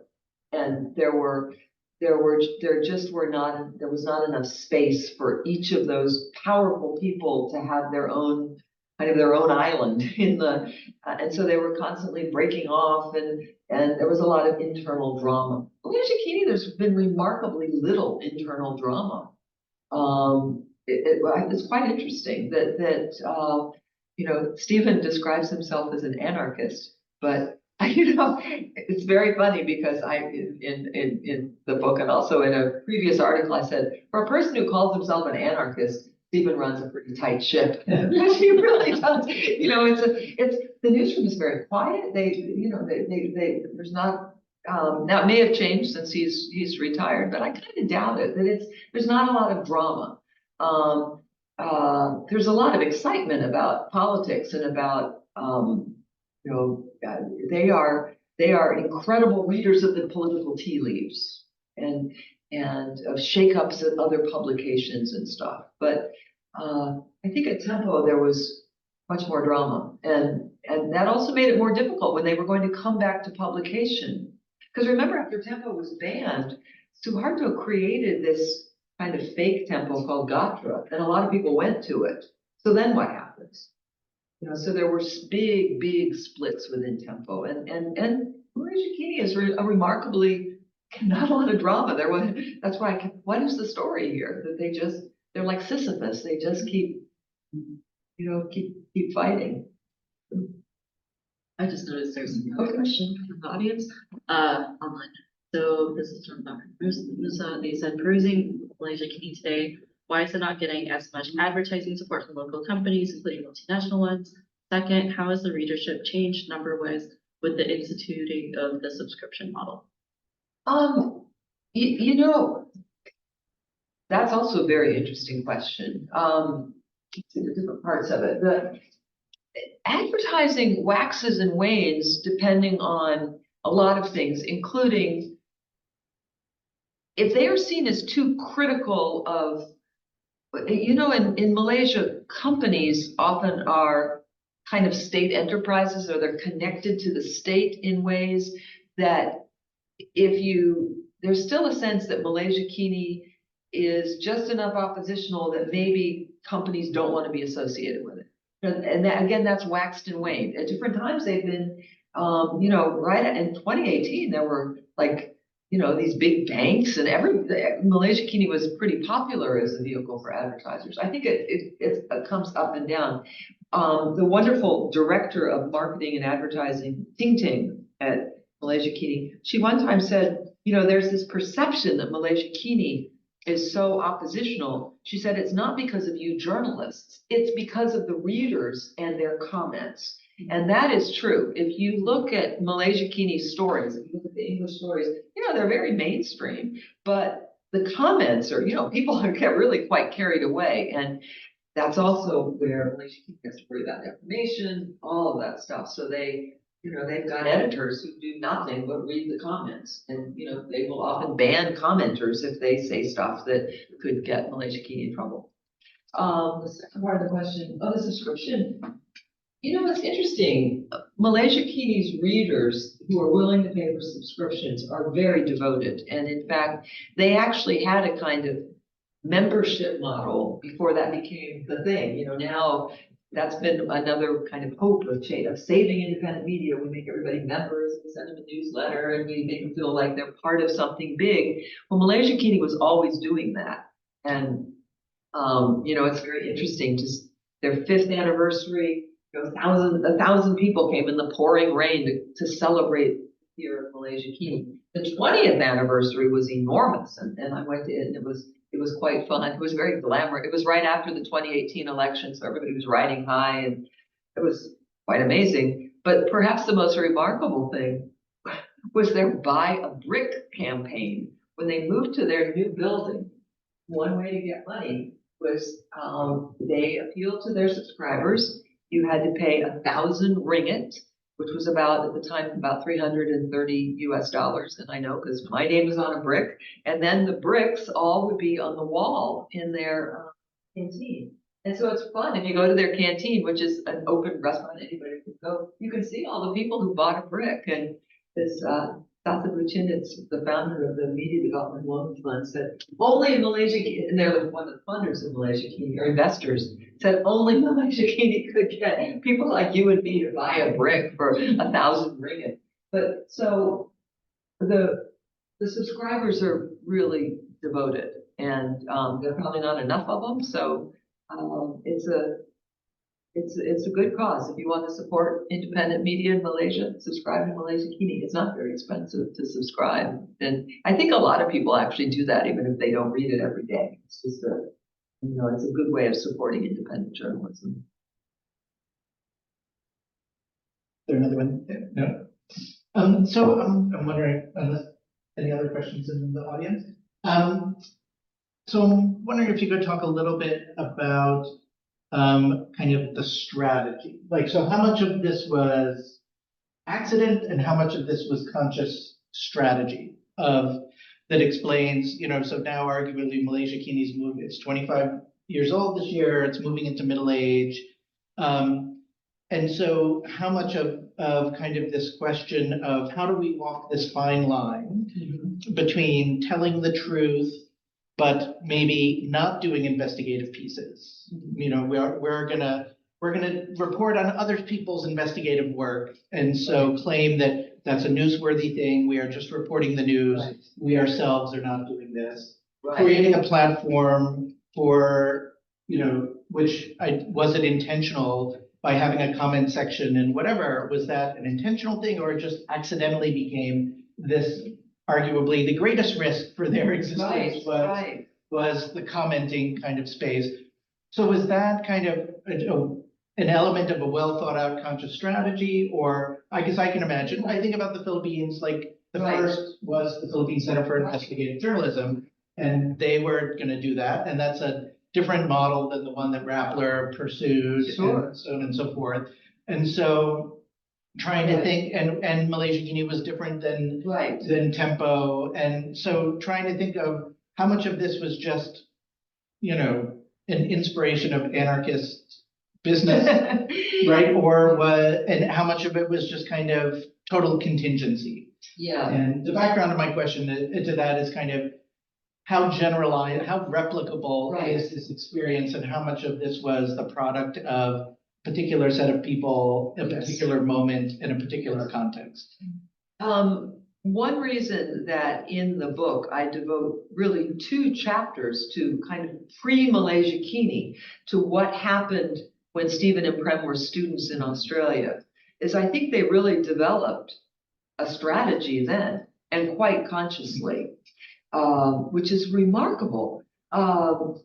And there was not enough space for each of those powerful people to have their own island and so they were constantly breaking off, and there was a lot of internal drama. Malaysiakini, there's been remarkably little internal drama. It's quite interesting that Stephen describes himself as an anarchist, but it's very funny because in the book and also in a previous article I said, for a person who calls himself an anarchist, Stephen runs a pretty tight ship. He really does. The newsroom is very quiet. There's not. Now it may have changed since he's retired, but I kind of doubt it. There's not a lot of drama. There's a lot of excitement about politics and about they are incredible readers of the political tea leaves and of shakeups at other publications and stuff. But I think at Tempo there was much more drama, and that also made it more difficult when they were going to come back to publication. Because remember, after Tempo was banned, Suharto created this kind of fake Tempo called Gatra, and a lot of people went to it. So then what happens? So there were big splits within Tempo, and Malaysiakini is a remarkably not a lot of drama. That's why what is the story here? That they're like Sisyphus. They just keep fighting. I just noticed there's another question from the audience online. So this is from Dr. Musa. They said, perusing Malaysiakini today, why is it not getting as much advertising support from local companies, including multinational ones? Second, how has the readership changed number-wise with the instituting of the subscription model? That's also a very interesting question. The different parts of it. The advertising waxes and wanes depending on a lot of things, including if they are seen as too critical of, in Malaysia, companies often are kind of state enterprises, or they're connected to the state in ways that there's still a sense that Malaysiakini is just enough oppositional that maybe companies don't want to be associated with it. And that, again, that's waxed and waned. At different times they've been, right in 2018, there were these big banks, and Malaysiakini was pretty popular as a vehicle for advertisers. I think it comes up and down. The wonderful director of marketing and advertising, Ting Ting at Malaysiakini, she one time said, there's this perception that Malaysiakini is so oppositional. She said, it's not because of you journalists, it's because of the readers and their comments. And that is true. If you look at Malaysiakini's stories, if you look at the English stories, they're very mainstream, but the comments are, people get really quite carried away. And that's also where Malaysiakini has to worry about information, all of that stuff. So they've got editors who do nothing but read the comments, and they will often ban commenters if they say stuff that could get Malaysiakini in trouble. The second part of the question, the subscription. It's interesting. Malaysiakini's readers who are willing to pay for subscriptions are very devoted, and in fact, they actually had a kind of membership model before that became the thing. Now that's been another kind of hope of saving independent media. We make everybody members, we send them a newsletter, and we make them feel like they're part of something big. Well, Malaysiakini was always doing that. And, it's very interesting, just their 5th anniversary, a thousand people came in the pouring rain to celebrate here at Malaysiakini. The 20th anniversary was enormous, and I went to it, and it was quite fun. It was very glamorous. It was right after the 2018 election, so everybody was riding high, and it was quite amazing. But perhaps the most remarkable thing was their Buy a Brick campaign. When they moved to their new building, one way to get money was they appealed to their subscribers. You had to pay 1,000 ringgit, which was about, at the time, about $330 US. And I know because my name was on a brick. And then the bricks all would be on the wall in their canteen. And so it's fun. If you go to their canteen, which is an open restaurant, anybody can go, you can see all the people who bought a brick. And this Dr. Buchinitz, the founder of the Media Development Loan Fund, said only in Malaysia, and they're one of the funders of Malaysiakini, or investors, said only Malaysiakini could get people like you and me to buy a brick for 1,000 ringgit. But so the subscribers are really devoted, and there are probably not enough of them. So it's a good cause. If you want to support independent media in Malaysia, subscribe to Malaysiakini. It's not very expensive to subscribe. And I think a lot of people actually do that even if they don't read it every day. It's just it's a good way of supporting independent journalism. Is there another one? No. So I'm wondering, unless any other questions in the audience? So I'm wondering if you could talk a little bit about kind of the strategy. Like, so how much of this was accident and how much of this was conscious strategy that explains, so now arguably Malaysiakini's moved, it's 25 years old this year, it's moving into middle age. And so how much of kind of this question of how do we walk this fine line between telling the truth, but maybe not doing investigative pieces? We're gonna report on other people's investigative work, and so claim that that's a newsworthy thing. We are just reporting the news. Right. We ourselves are not doing this. Right. Creating a platform for, which was it intentional by having a comment section and whatever? Was that an intentional thing, or it just accidentally became this arguably the greatest risk for their existence was the commenting kind of space? So was that kind of an element of a well thought out conscious strategy? Or I guess I can imagine, I think about the Philippines, like the first was the Philippine Center for Investigative Journalism, and they were going to do that. And that's a different model than the one that Rappler pursued, and so on and so forth. And so trying to think, and Malaysiakini was different than Tempo. And so trying to think of how much of this was just, an inspiration of anarchist business, right? And how much of it was just kind of total contingency? Yeah. And the background of my question to that is kind of how generalized, how replicable is this experience, and how much of this was the product of a particular set of people, a particular moment, in a particular context? One reason that in the book I devote really 2 chapters to kind of pre-Malaysiakini, to what happened when Stephen and Prem were students in Australia, is I think they really developed a strategy then, and quite consciously, which is remarkable. I've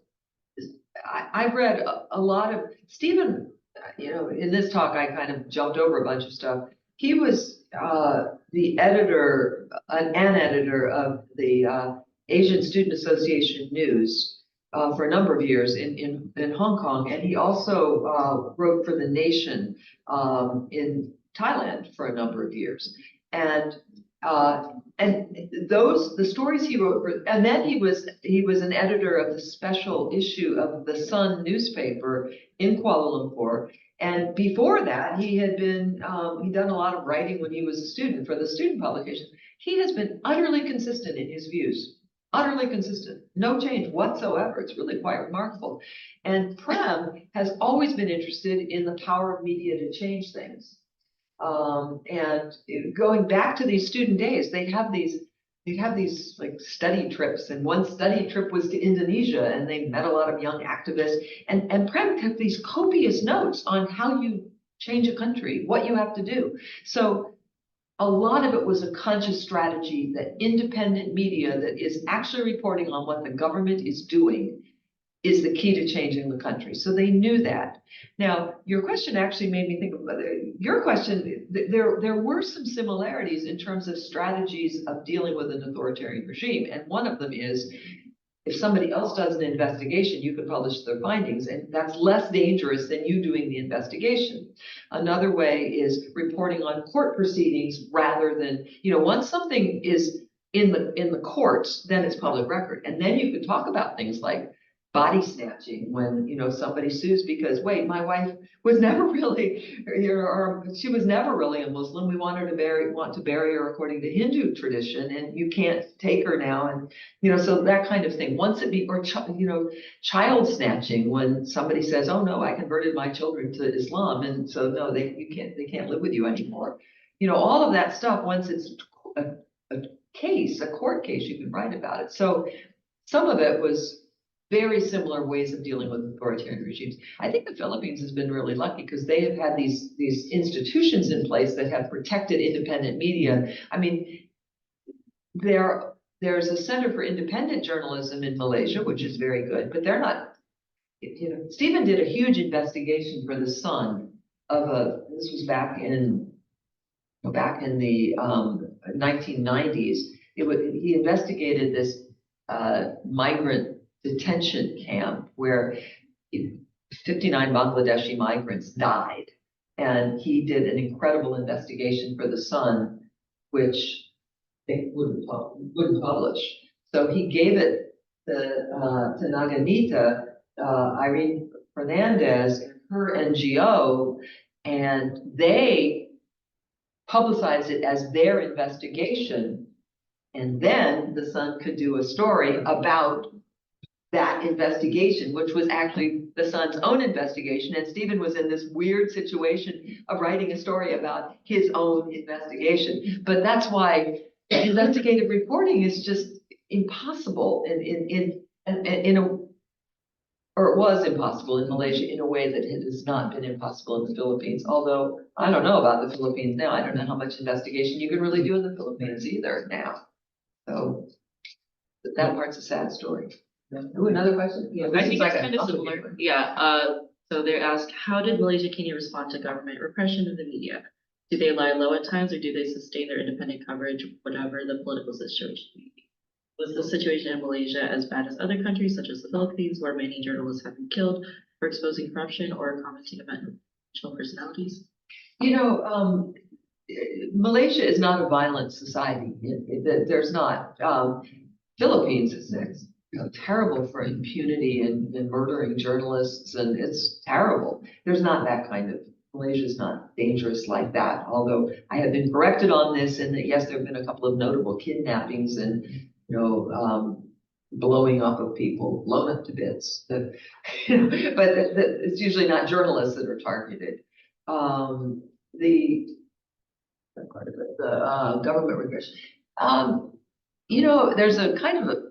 read a lot of Stephen, in this talk I kind of jumped over a bunch of stuff. He was the editor, an editor of the Asian Student Association News for a number of years in Hong Kong, and he also wrote for The Nation in Thailand for a number of years. And the stories he wrote, and then he was an editor of the special issue of the Sun newspaper in Kuala Lumpur. And before that, he had been, he'd done a lot of writing when he was a student for the student publications. He has been utterly consistent in his views, utterly consistent, no change whatsoever. It's really quite remarkable. And Prem has always been interested in the power of media to change things. And going back to these student days, they have these they'd have these like study trips, and one study trip was to Indonesia, and they met a lot of young activists, and Prem kept these copious notes on how you change a country, what you have to do. So a lot of it was a conscious strategy that independent media that is actually reporting on what the government is doing is the key to changing the country. So they knew that. Now, your question actually made me think of your question. There were some similarities in terms of strategies of dealing with an authoritarian regime. And one of them is if somebody else does an investigation, you can publish their findings, and that's less dangerous than you doing the investigation. Another way is reporting on court proceedings rather than, once something is in the courts, then it's public record. And then you can talk about things like body snatching when, somebody sues because, wait, my wife was never really, or she was never really a Muslim. We want to bury her according to Hindu tradition, and you can't take her now. And, so that kind of thing. Once it be, or, child snatching when somebody says, oh no, I converted my children to Islam. And so no, they can't live with you anymore. All of that stuff, once it's a court case, you can write about it. So some of it was very similar ways of dealing with authoritarian regimes. I think the Philippines has been really lucky because they have had these institutions in place that have protected independent media. I mean, there's a Center for Independent Journalism in Malaysia, which is very good, but they're not, Stephen did a huge investigation for the Sun this was back in the 1990s. He investigated this migrant detention camp where 59 Bangladeshi migrants died. And he did an incredible investigation for the Sun, which they wouldn't publish. So he gave it to Naganita, Irene Fernandez, her NGO, and they publicized it as their investigation. And then the Sun could do a story about that investigation, which was actually the Sun's own investigation. And Stephen was in this weird situation of writing a story about his own investigation. But that's why investigative reporting is just impossible or it was impossible in Malaysia in a way that it has not been impossible in the Philippines. Although I don't know about the Philippines now. I don't know how much investigation you can really do in the Philippines either now. So that part's a sad story. Ooh, another question? Yeah, I think it's kind of similar. Yeah. So they asked, how did Malaysiakini respond to government repression in the media? Do they lie low at times, or do they sustain their independent coverage, whatever the political situation may be? Was the situation in Malaysia as bad as other countries, such as the Philippines, where many journalists have been killed for exposing corruption or commenting about national personalities? Malaysia is not a violent society. There's not. Philippines is terrible for impunity and murdering journalists, and it's terrible. There's not that kind of, Malaysia's not dangerous like that, although I have been corrected on this, and that yes, there have been a couple of notable kidnappings and blowing up of people, blown up to bits. But it's usually not journalists that are targeted. The government repression. There's a kind of a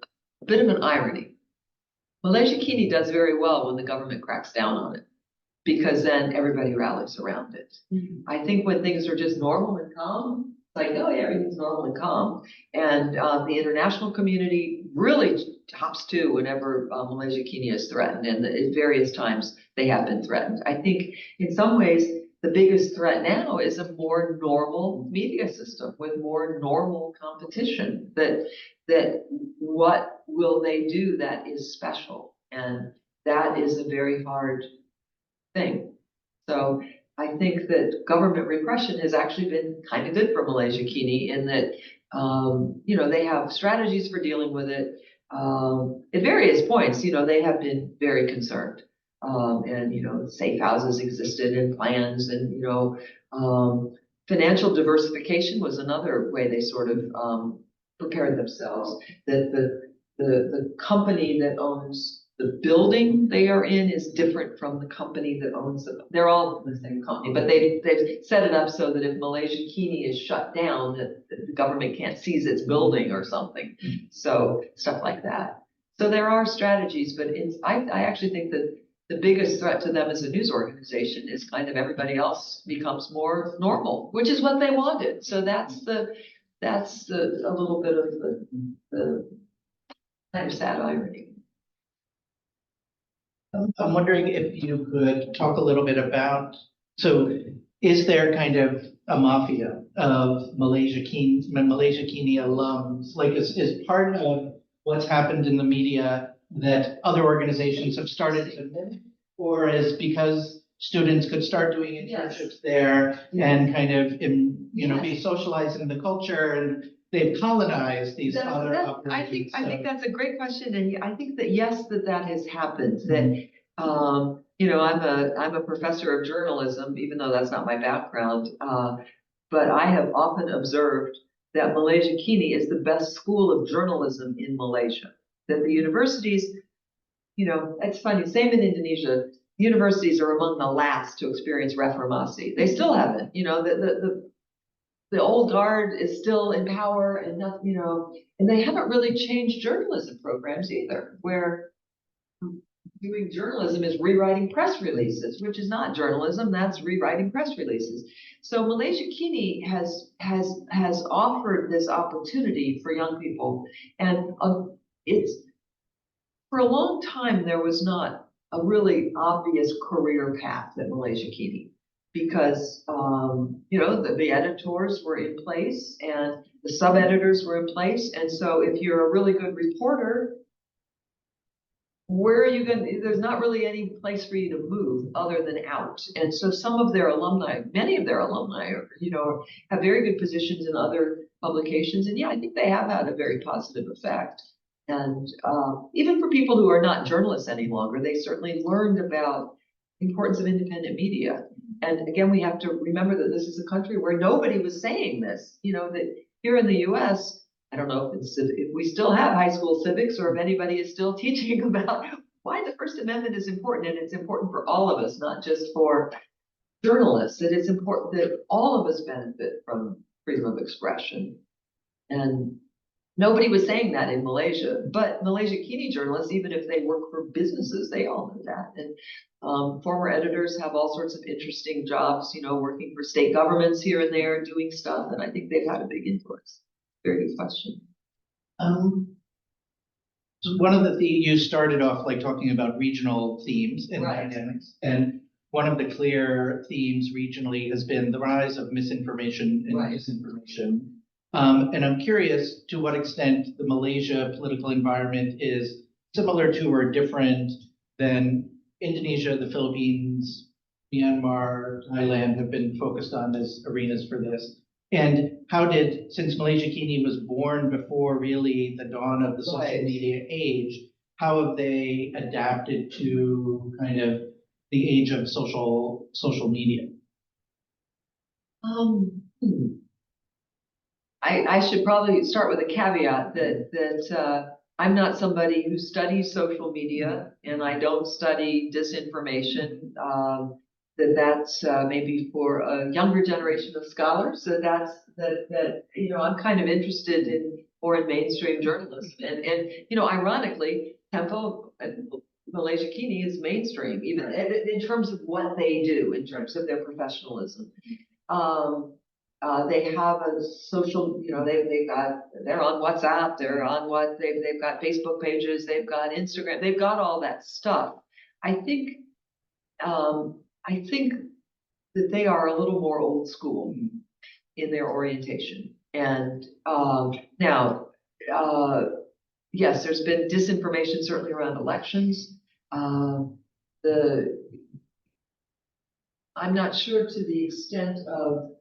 bit of an irony. Malaysiakini does very well when the government cracks down on it, because then everybody rallies around it. Mm-hmm. I think when things are just normal and calm, it's like, oh yeah, everything's normal and calm. And the international community really hops to whenever Malaysiakini is threatened, and at various times they have been threatened. I think in some ways, the biggest threat now is a more normal media system with more normal competition. That what will they do that is special? And that is a very hard thing. So I think that government repression has actually been kind of good for Malaysiakini in that, they have strategies for dealing with it. At various points, they have been very concerned. And safe houses existed and plans, and financial diversification was another way they sort of prepared themselves. That the company that owns the building they are in is different from the company that owns them. They're all the same company, but they've set it up so that if Malaysiakini is shut down, that the government can't seize its building or something. So stuff like that. So there are strategies, but I actually think that the biggest threat to them as a news organization is kind of everybody else becomes more normal, which is what they wanted. So that's a little bit of the kind of sad irony. I'm wondering if you could talk a little bit about, so is there kind of a mafia of Malaysiakini alums? Like is part of what's happened in the media that other organizations have started to mimic? Or is because students could start doing internships there and kind of, be socialized in the culture and they've colonized these other operations? I think that's a great question, and I think that yes, that has happened. That I'm a professor of journalism, even though that's not my background. But I have often observed that Malaysiakini is the best school of journalism in Malaysia. That the universities, it's funny. Same in Indonesia. Universities are among the last to experience Reformasi. They still haven't. The old guard is still in power, and and they haven't really changed journalism programs either, where doing journalism is rewriting press releases, which is not journalism, that's rewriting press releases. So Malaysiakini has offered this opportunity for young people, and it's for a long time there was not a really obvious career path at Malaysiakini. Because the editors were in place and the sub-editors were in place, and so if you're a really good reporter, where are you going? There's not really any place for you to move other than out. And so some of their alumni, many of their alumni, have very good positions in other publications, and I think they have had a very positive effect. And even for people who are not journalists any longer, they certainly learned about the importance of independent media. And again, we have to remember that this is a country where nobody was saying this. That here in the U.S., I don't know if we still have high school civics or if anybody is still teaching about why the First Amendment is important. And it's important for all of us, not just for journalists. That it's important that all of us benefit from freedom of expression. And nobody was saying that in Malaysia, but Malaysiakini journalists, even if they work for businesses, they all know that. And former editors have all sorts of interesting jobs, working for state governments here and there, doing stuff. And I think they've had a big influence. Very good question. So one of the themes you started off like talking about regional themes and Right. dynamics, and one of the clear themes regionally has been the rise of misinformation and Right. disinformation. And I'm curious to what extent the Malaysia political environment is similar to or different than Indonesia, the Philippines, Myanmar, Thailand have been focused on as arenas for this. And how since Malaysiakini was born before really the dawn of the social Right. media age, how have they adapted to kind of the age of social media? I should probably start with a caveat that I'm not somebody who studies social media, and I don't study disinformation. That's maybe for a younger generation of scholars. So I'm kind of interested in more in mainstream journalism, and ironically, Tempo Malaysiakini is mainstream, even in terms of what they do, in terms of their professionalism. They have a social, they're on WhatsApp, they've got Facebook pages, they've got Instagram, they've got all that stuff. I think that they are a little more old school in their orientation. And now, yes, there's been disinformation certainly around elections. I'm not sure to the extent of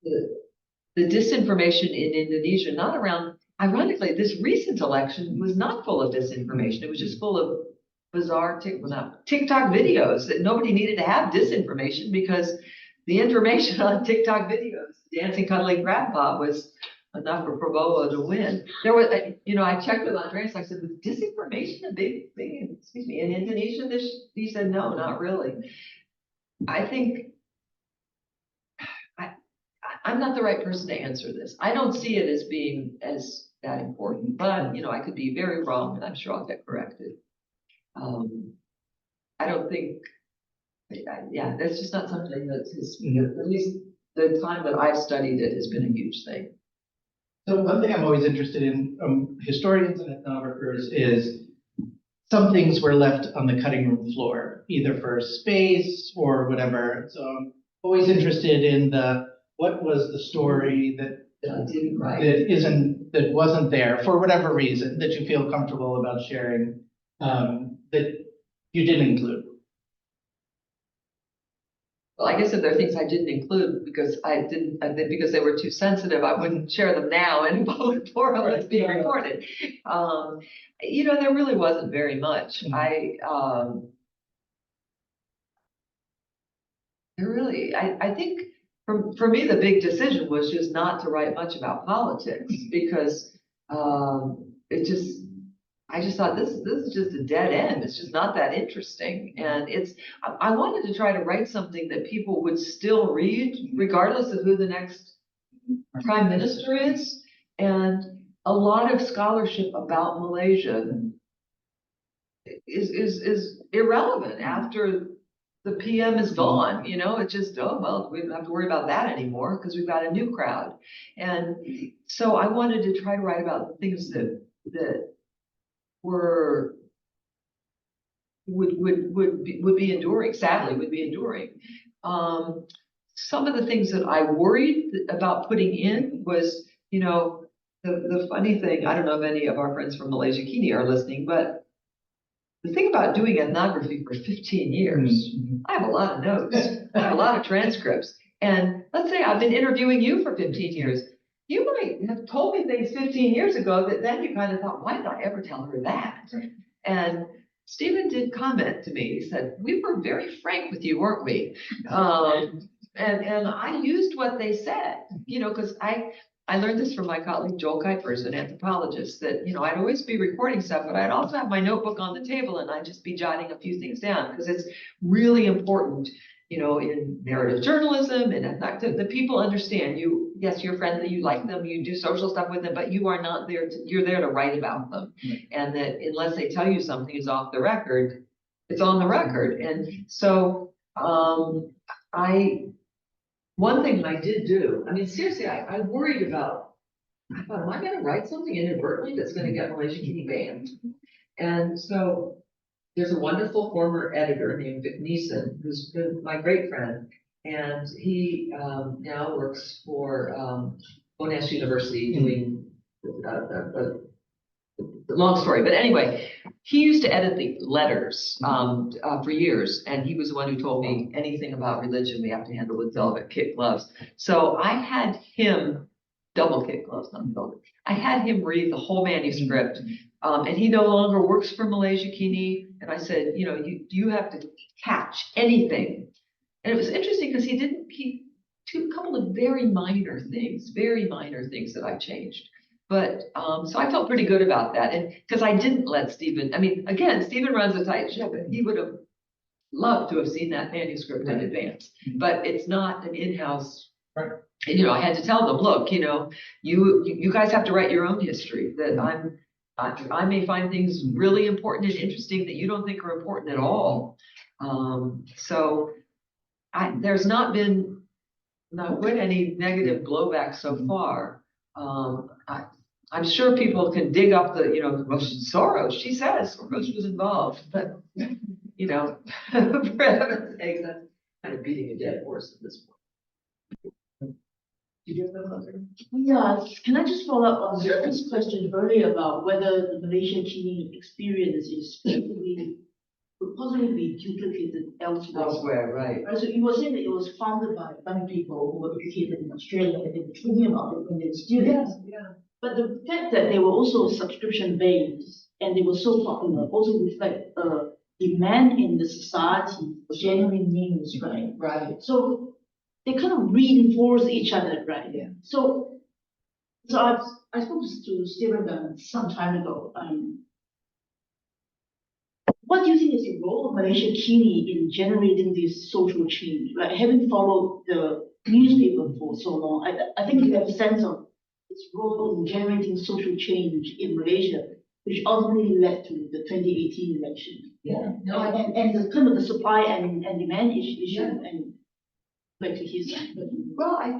the disinformation in Indonesia, not around, ironically, this recent election was not full of disinformation. It was just full of bizarre TikTok videos that nobody needed to have disinformation because the information on TikTok videos, dancing, cuddling grandpa was enough for Provo to win. There was, I checked with Andreas, I said, was disinformation a big thing, excuse me, in Indonesia? He said, no, not really. I think I'm not the right person to answer this. I don't see it as being as that important, but I could be very wrong and I'm sure I'll get corrected. I don't think, yeah, that's just not something that is, at least the time that I've studied it has been a huge thing. So one thing I'm always interested in, historians and ethnographers, is some things were left on the cutting room floor, either for space or whatever. So I'm always interested in what was the story that I didn't write. that wasn't there for whatever reason that you feel comfortable about sharing, that you didn't include. Well, I guess if there are things I didn't include because because they were too sensitive, I wouldn't share them now in a public forum that's being recorded. There really wasn't very much. I think for me, the big decision was just not to write much about politics because I just thought this is just a dead end. It's just not that interesting. And I wanted to try to write something that people would still read, regardless of who the next prime minister is. And a lot of scholarship about Malaysia is irrelevant after the PM is gone. It's just, oh, well, we don't have to worry about that anymore because we've got a new crowd. And so I wanted to try to write about things that would be enduring, sadly would be enduring. Some of the things that I worried about putting in was, the funny thing, I don't know if any of our friends from Malaysiakini are listening, but the thing about doing ethnography for 15 years, I have a lot of notes, I have a lot of transcripts. And let's say I've been interviewing you for 15 years. You might have told me things 15 years ago that then you kind of thought, why did I ever tell her that? Right. And Stephen did comment to me. He said, we were very frank with you, weren't we? And I used what they said, because I learned this from my colleague Joel Kuipers, an anthropologist, that, I'd always be recording stuff, but I'd also have my notebook on the table and I'd just be jotting a few things down because it's really important, in narrative journalism and the people understand you. Yes, you're friendly, you like them, you do social stuff with them, but you are not there you're there to write about them. And that unless they tell you something is off the record, it's on the record. And so, one thing I did do, seriously, I worried about, I thought, am I going to write something inadvertently that's going to get Malaysiakini banned? And so there's a wonderful former editor named NYSEAN, who's been my great friend, and he now works for Monash University doing long story, but anyway, he used to edit the letters for years, and he was the one who told me anything about religion we have to handle with velvet kid gloves. So I had him double kid gloves, not velvet. I had him read the whole manuscript, and he no longer works for Malaysiakini. And I said, you have to catch anything. And it was interesting because he took a couple of very minor things that I changed. But so I felt pretty good about that. And because I didn't let Stephen, again, Stephen runs a tight ship and he would have loved to have seen that manuscript in advance, but it's not an in-house. Right. And, I had to tell them, look, you guys have to write your own history, that I may find things really important and interesting that you don't think are important at all. So there's not been any negative blowback so far. I'm sure people can dig up Soros, she says Soros was involved, but for heaven's sake, that's kind of beating a dead horse at this point. Did you have another? Yeah, can I just follow up on this question earlier about whether the Malaysiakini experience is could possibly be duplicated elsewhere? Right. So you were saying that it was founded by young people who were educated in Australia and they were talking about it when they were students. Yeah. But the fact that they were also subscription based and they were so popular also reflect a demand in the society for genuine news, right? Right. So they kind of reinforce each other, right? Yeah. So So I spoke to Steven some time ago. What do you think is the role of Malaysiakini in generating this social change? Like having followed the newspaper for so long, I think you have a sense of its role in generating social change in Malaysia, which ultimately led to the 2018 election. Yeah. And the kind of the supply and demand issue, and like to his. Well, I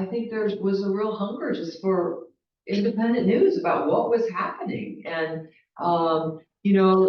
think there was a real hunger just for independent news about what was happening. And,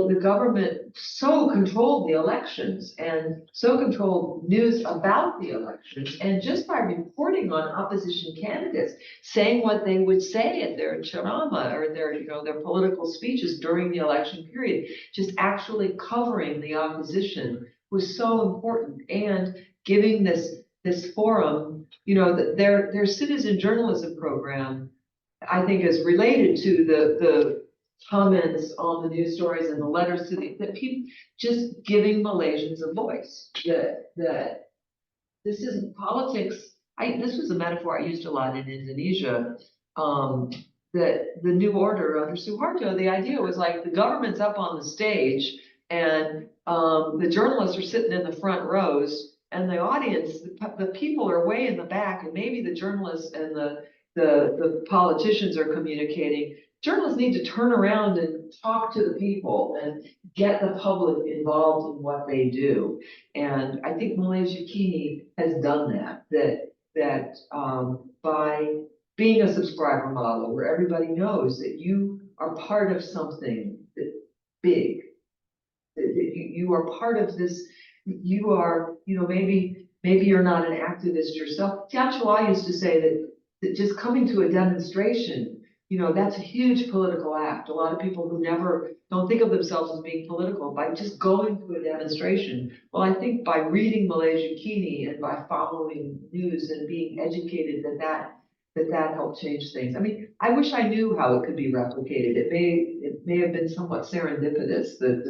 the government so controlled the elections and so controlled news about the elections. And just by reporting on opposition candidates, saying what they would say at their ceramah or their political speeches during the election period, just actually covering the opposition was so important, and giving this forum, their citizen journalism program, I think, is related to the comments on the news stories and the letters to the people, just giving Malaysians a voice. That this isn't politics. This was a metaphor I used a lot in Indonesia. That the new order under Suharto, the idea was like the government's up on the stage and the journalists are sitting in the front rows, and the audience, the people are way in the back, and maybe the journalists and the politicians are communicating. Journalists need to turn around and talk to the people and get the public involved in what they do. And I think Malaysiakini has done that. That by being a subscriber model where everybody knows that you are part of something big, that you are part of this. You are, maybe you're not an activist yourself. Tian Chua used to say that just coming to a demonstration, that's a huge political act. A lot of people who never don't think of themselves as being political, by just going to a demonstration. Well, I think by reading Malaysiakini and by following news and being educated that helped change things. I mean, I wish I knew how it could be replicated. It may have been somewhat serendipitous that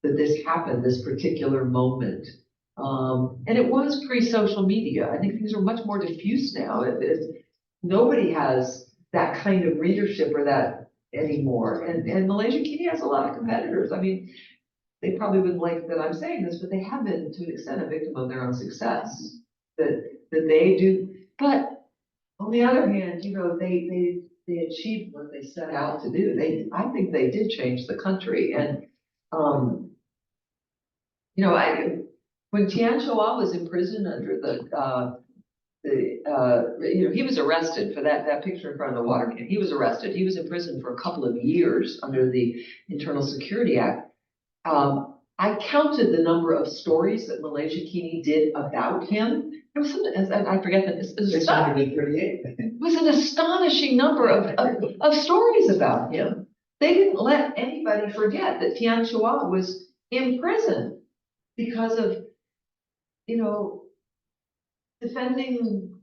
this happened, this particular moment. And it was pre-social media. I think things are much more diffuse now. Nobody has that kind of readership or that anymore. And Malaysiakini has a lot of competitors. I mean, they probably wouldn't like that I'm saying this, but they have been to an extent a victim of their own success. That they do. But on the other hand, they achieved what they set out to do. I think they did change the country. And when Tian Chua was in prison under he was arrested for that picture in front of the water can. He was arrested. He was in prison for a couple of years under the Internal Security Act. I counted the number of stories that Malaysiakini did about him. It was something, I forget that. 638, I think. It was an astonishing number of stories about him. They didn't let anybody forget that Tian Chua was in prison because of, defending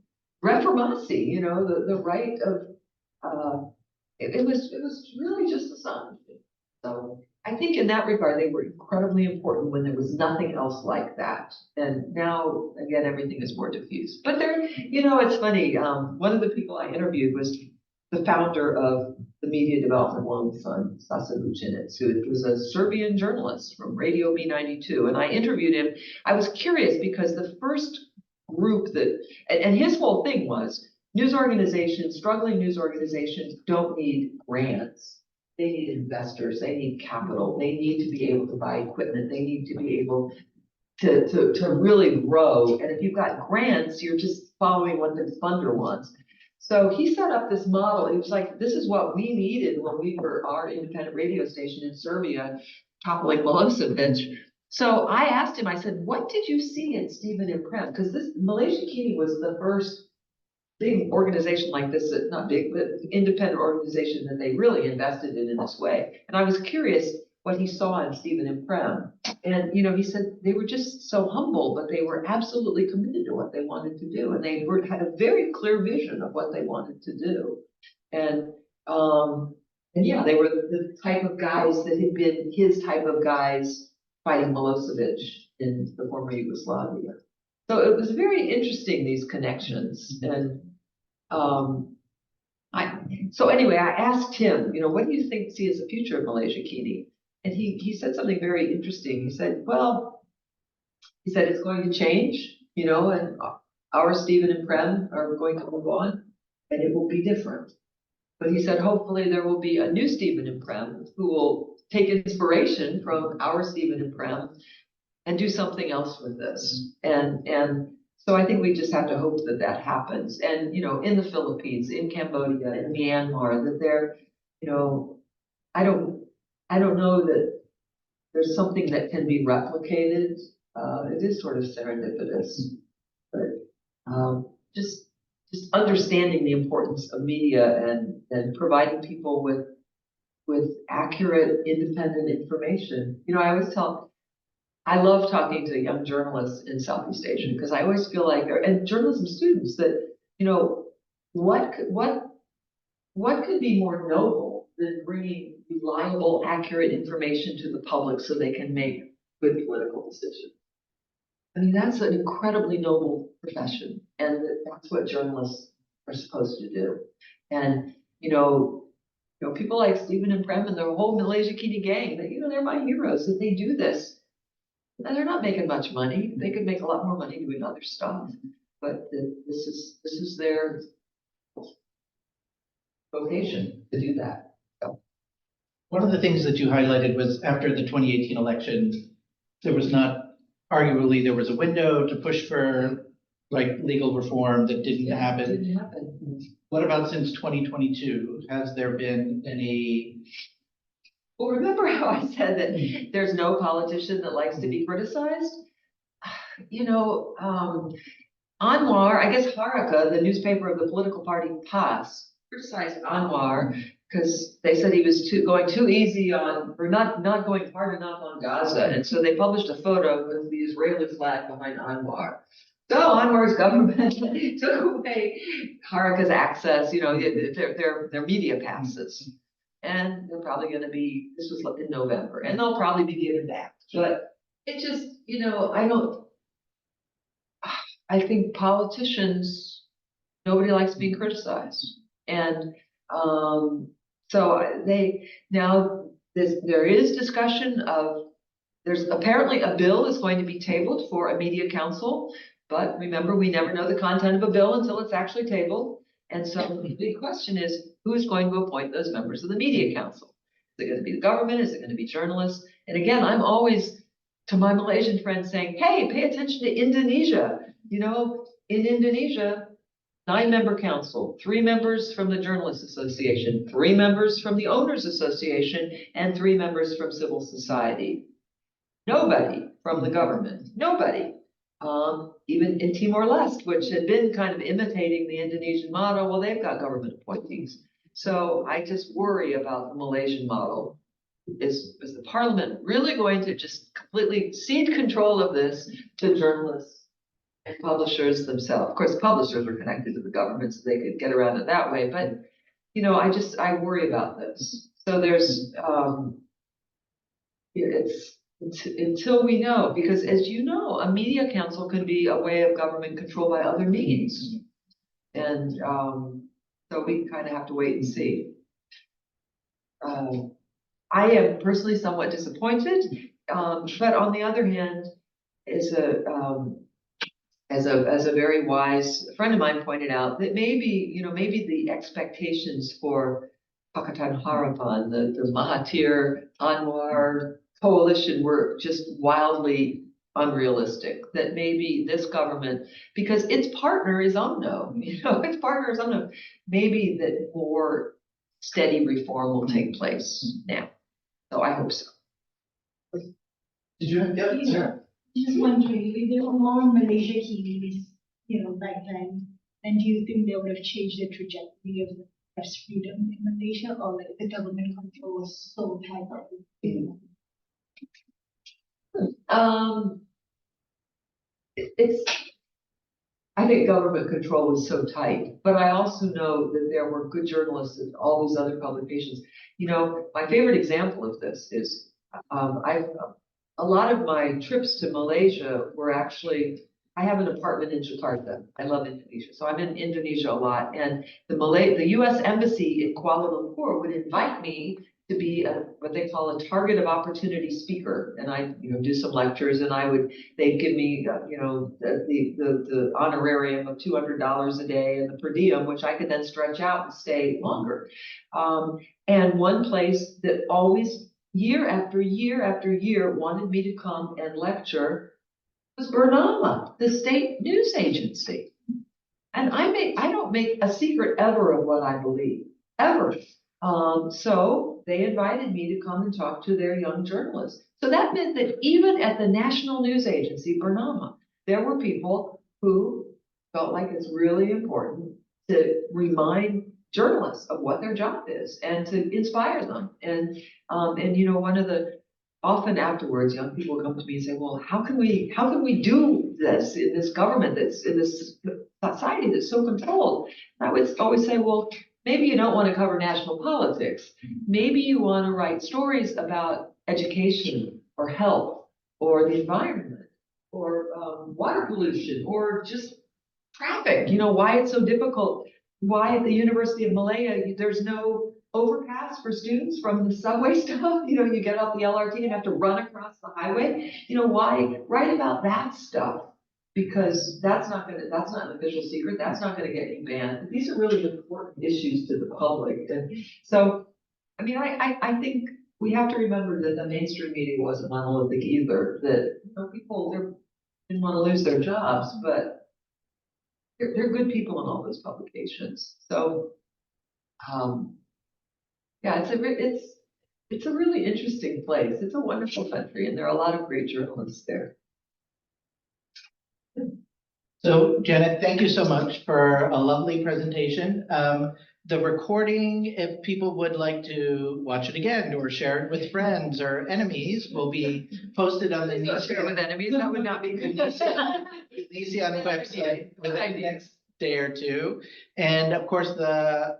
Reformasi, the right of, it was really just astonishing. So I think in that regard, they were incredibly important when there was nothing else like that. And now, again, everything is more diffuse. But it's funny. One of the people I interviewed was the founder of the Media Development Loan Fund, Sasa Vucinic, who was a Serbian journalist from Radio B92. And I interviewed him. I was curious because the first group and his whole thing was struggling news organizations don't need grants. They need investors, they need capital, they need to be able to buy equipment, they need to be able to really grow. And if you've got grants, you're just following what the funder wants. So he set up this model. He was like, this is what we needed when we were our independent radio station in Serbia, toppling Milosevic. So I asked him, I said, what did you see in Steven Imprem? Because this Malaysiakini was the first big organization like this, not big, but independent organization that they really invested in this way. And I was curious what he saw in Steven Imprem. And, he said they were just so humble, but they were absolutely committed to what they wanted to do. And they had a very clear vision of what they wanted to do. And yeah, they were the type of guys that had been his type of guys fighting Milosevic in the former Yugoslavia. So it was very interesting, these connections. And So anyway, I asked him, what do you see as the future of Malaysiakini? And he said something very interesting. He said, it's going to change, and our Stephen and Prem are going to move on, and it will be different. But he said, hopefully there will be a new Stephen and Prem who will take inspiration from our Stephen and Prem and do something else with this. And so I think we just have to hope that that happens. And, in the Philippines, in Cambodia, in Myanmar, that they're, I don't know that there's something that can be replicated. It is sort of serendipitous, but just understanding the importance of media and providing people with accurate, independent information. I love talking to young journalists in Southeast Asia because I always feel like, and journalism students, that what could be more noble than bringing reliable, accurate information to the public so they can make good political decisions? I mean, that's an incredibly noble profession, and that's what journalists are supposed to do. And people like Stephen and Prem and the whole Malaysiakini gang, that they're my heroes, that they do this. And they're not making much money. They could make a lot more money doing other stuff, but this is their vocation to do that. So. One of the things that you highlighted was after the 2018 election, arguably there was a window to push for legal reform that didn't happen. It didn't happen. What about since 2022? Has there been any? Well, remember how I said that there's no politician that likes to be criticized? Anwar, I guess Haraka, the newspaper of the political party PAS, criticized Anwar because they said he was going too easy on, or not going hard enough on Gaza. And so they published a photo with the Israeli flag behind Anwar. So Anwar's government took away Haraka's access, their media passes. And they're probably going to be, this was in November, and they'll probably be given back. But it just, I think politicians, nobody likes being criticized. And so there is discussion of, there's apparently a bill is going to be tabled for a media council. But remember, we never know the content of a bill until it's actually tabled. And so the big question is, who's going to appoint those members of the media council? Is it going to be the government? Is it going to be journalists? And again, I'm always to my Malaysian friends saying, hey, pay attention to Indonesia. In Indonesia, 9-member council, 3 members from the Journalists Association, 3 members from the Owners Association, and 3 members from civil society. Nobody from the government, nobody. Even in Timor-Leste, which had been kind of imitating the Indonesian model, well, they've got government appointees. So I just worry about the Malaysian model. Is the parliament really going to just completely cede control of this to journalists and publishers themselves? Of course, publishers are connected to the government, so they could get around it that way. But, I worry about this. So there's, until we know, because as you know, a media council can be a way of government control by other means. And so we kind of have to wait and see. I am personally somewhat disappointed, but on the other hand, as a very wise friend of mine pointed out, that maybe the expectations for Pakatan Harapan, the Mahathir Anwar coalition were just wildly unrealistic. That maybe this government, because its partner is UMNO, maybe that more steady reform will take place now. So I hope so. Did you have? Yeah, sure. Just wondering, if there were more Malaysiakinis, back then, then do you think they would have changed the trajectory of the press freedom in Malaysia, or the government control was so tight that I think government control was so tight, but I also know that there were good journalists in all these other publications. My favorite example of this is a lot of my trips to Malaysia were actually I have an apartment in Jakarta. I love Indonesia. So I'm in Indonesia a lot. And the US Embassy in Kuala Lumpur would invite me to be what they call a target of opportunity speaker. And I, do some lectures and they'd give me, the honorarium of $200 a day and the per diem, which I could then stretch out and stay longer. And one place that always, year after year after year, wanted me to come and lecture was Bernama, the state news agency. And I don't make a secret ever of what I believe, ever. So they invited me to come and talk to their young journalists. So that meant that even at the national news agency, Bernama, there were people who felt like it's really important to remind journalists of what their job is and to inspire them. And one of the often afterwards, young people come to me and say, well, how can we do this in this government that's in this society that's so controlled? And I would always say, well, maybe you don't want to cover national politics. Maybe you want to write stories about education or health or the environment or water pollution or just traffic, why it's so difficult. Why at the University of Malaya, there's no overpass for students from the subway stop. You get off the LRT and have to run across the highway. Why? Write about that stuff, because that's not an official secret. That's not going to get you banned. These are really important issues to the public. And so, I think we have to remember that the mainstream media wasn't monolithic either, that people didn't want to lose their jobs, but they're good people in all those publications. So, yeah, it's a really interesting place. It's a wonderful country, and there are a lot of great journalists there. So Janet, thank you so much for a lovely presentation. The recording, if people would like to watch it again or share it with friends or enemies, will be posted on the Share with enemies, that would not be good. NYSEAN website within the next day or two. And of course, the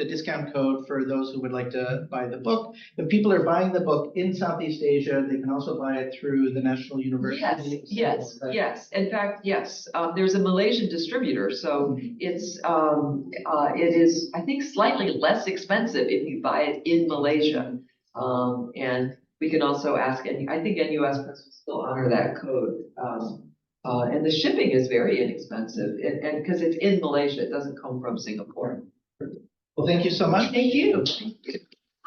discount code for those who would like to buy the book. If people are buying the book in Southeast Asia, they can also buy it through the National University. Yes. In fact, yes. There's a Malaysian distributor, so it is, I think, slightly less expensive if you buy it in Malaysia. And we can also ask, and I think NUS Press will still honor that code. And the shipping is very inexpensive, and because it's in Malaysia, it doesn't come from Singapore. Well, thank you so much. Thank you.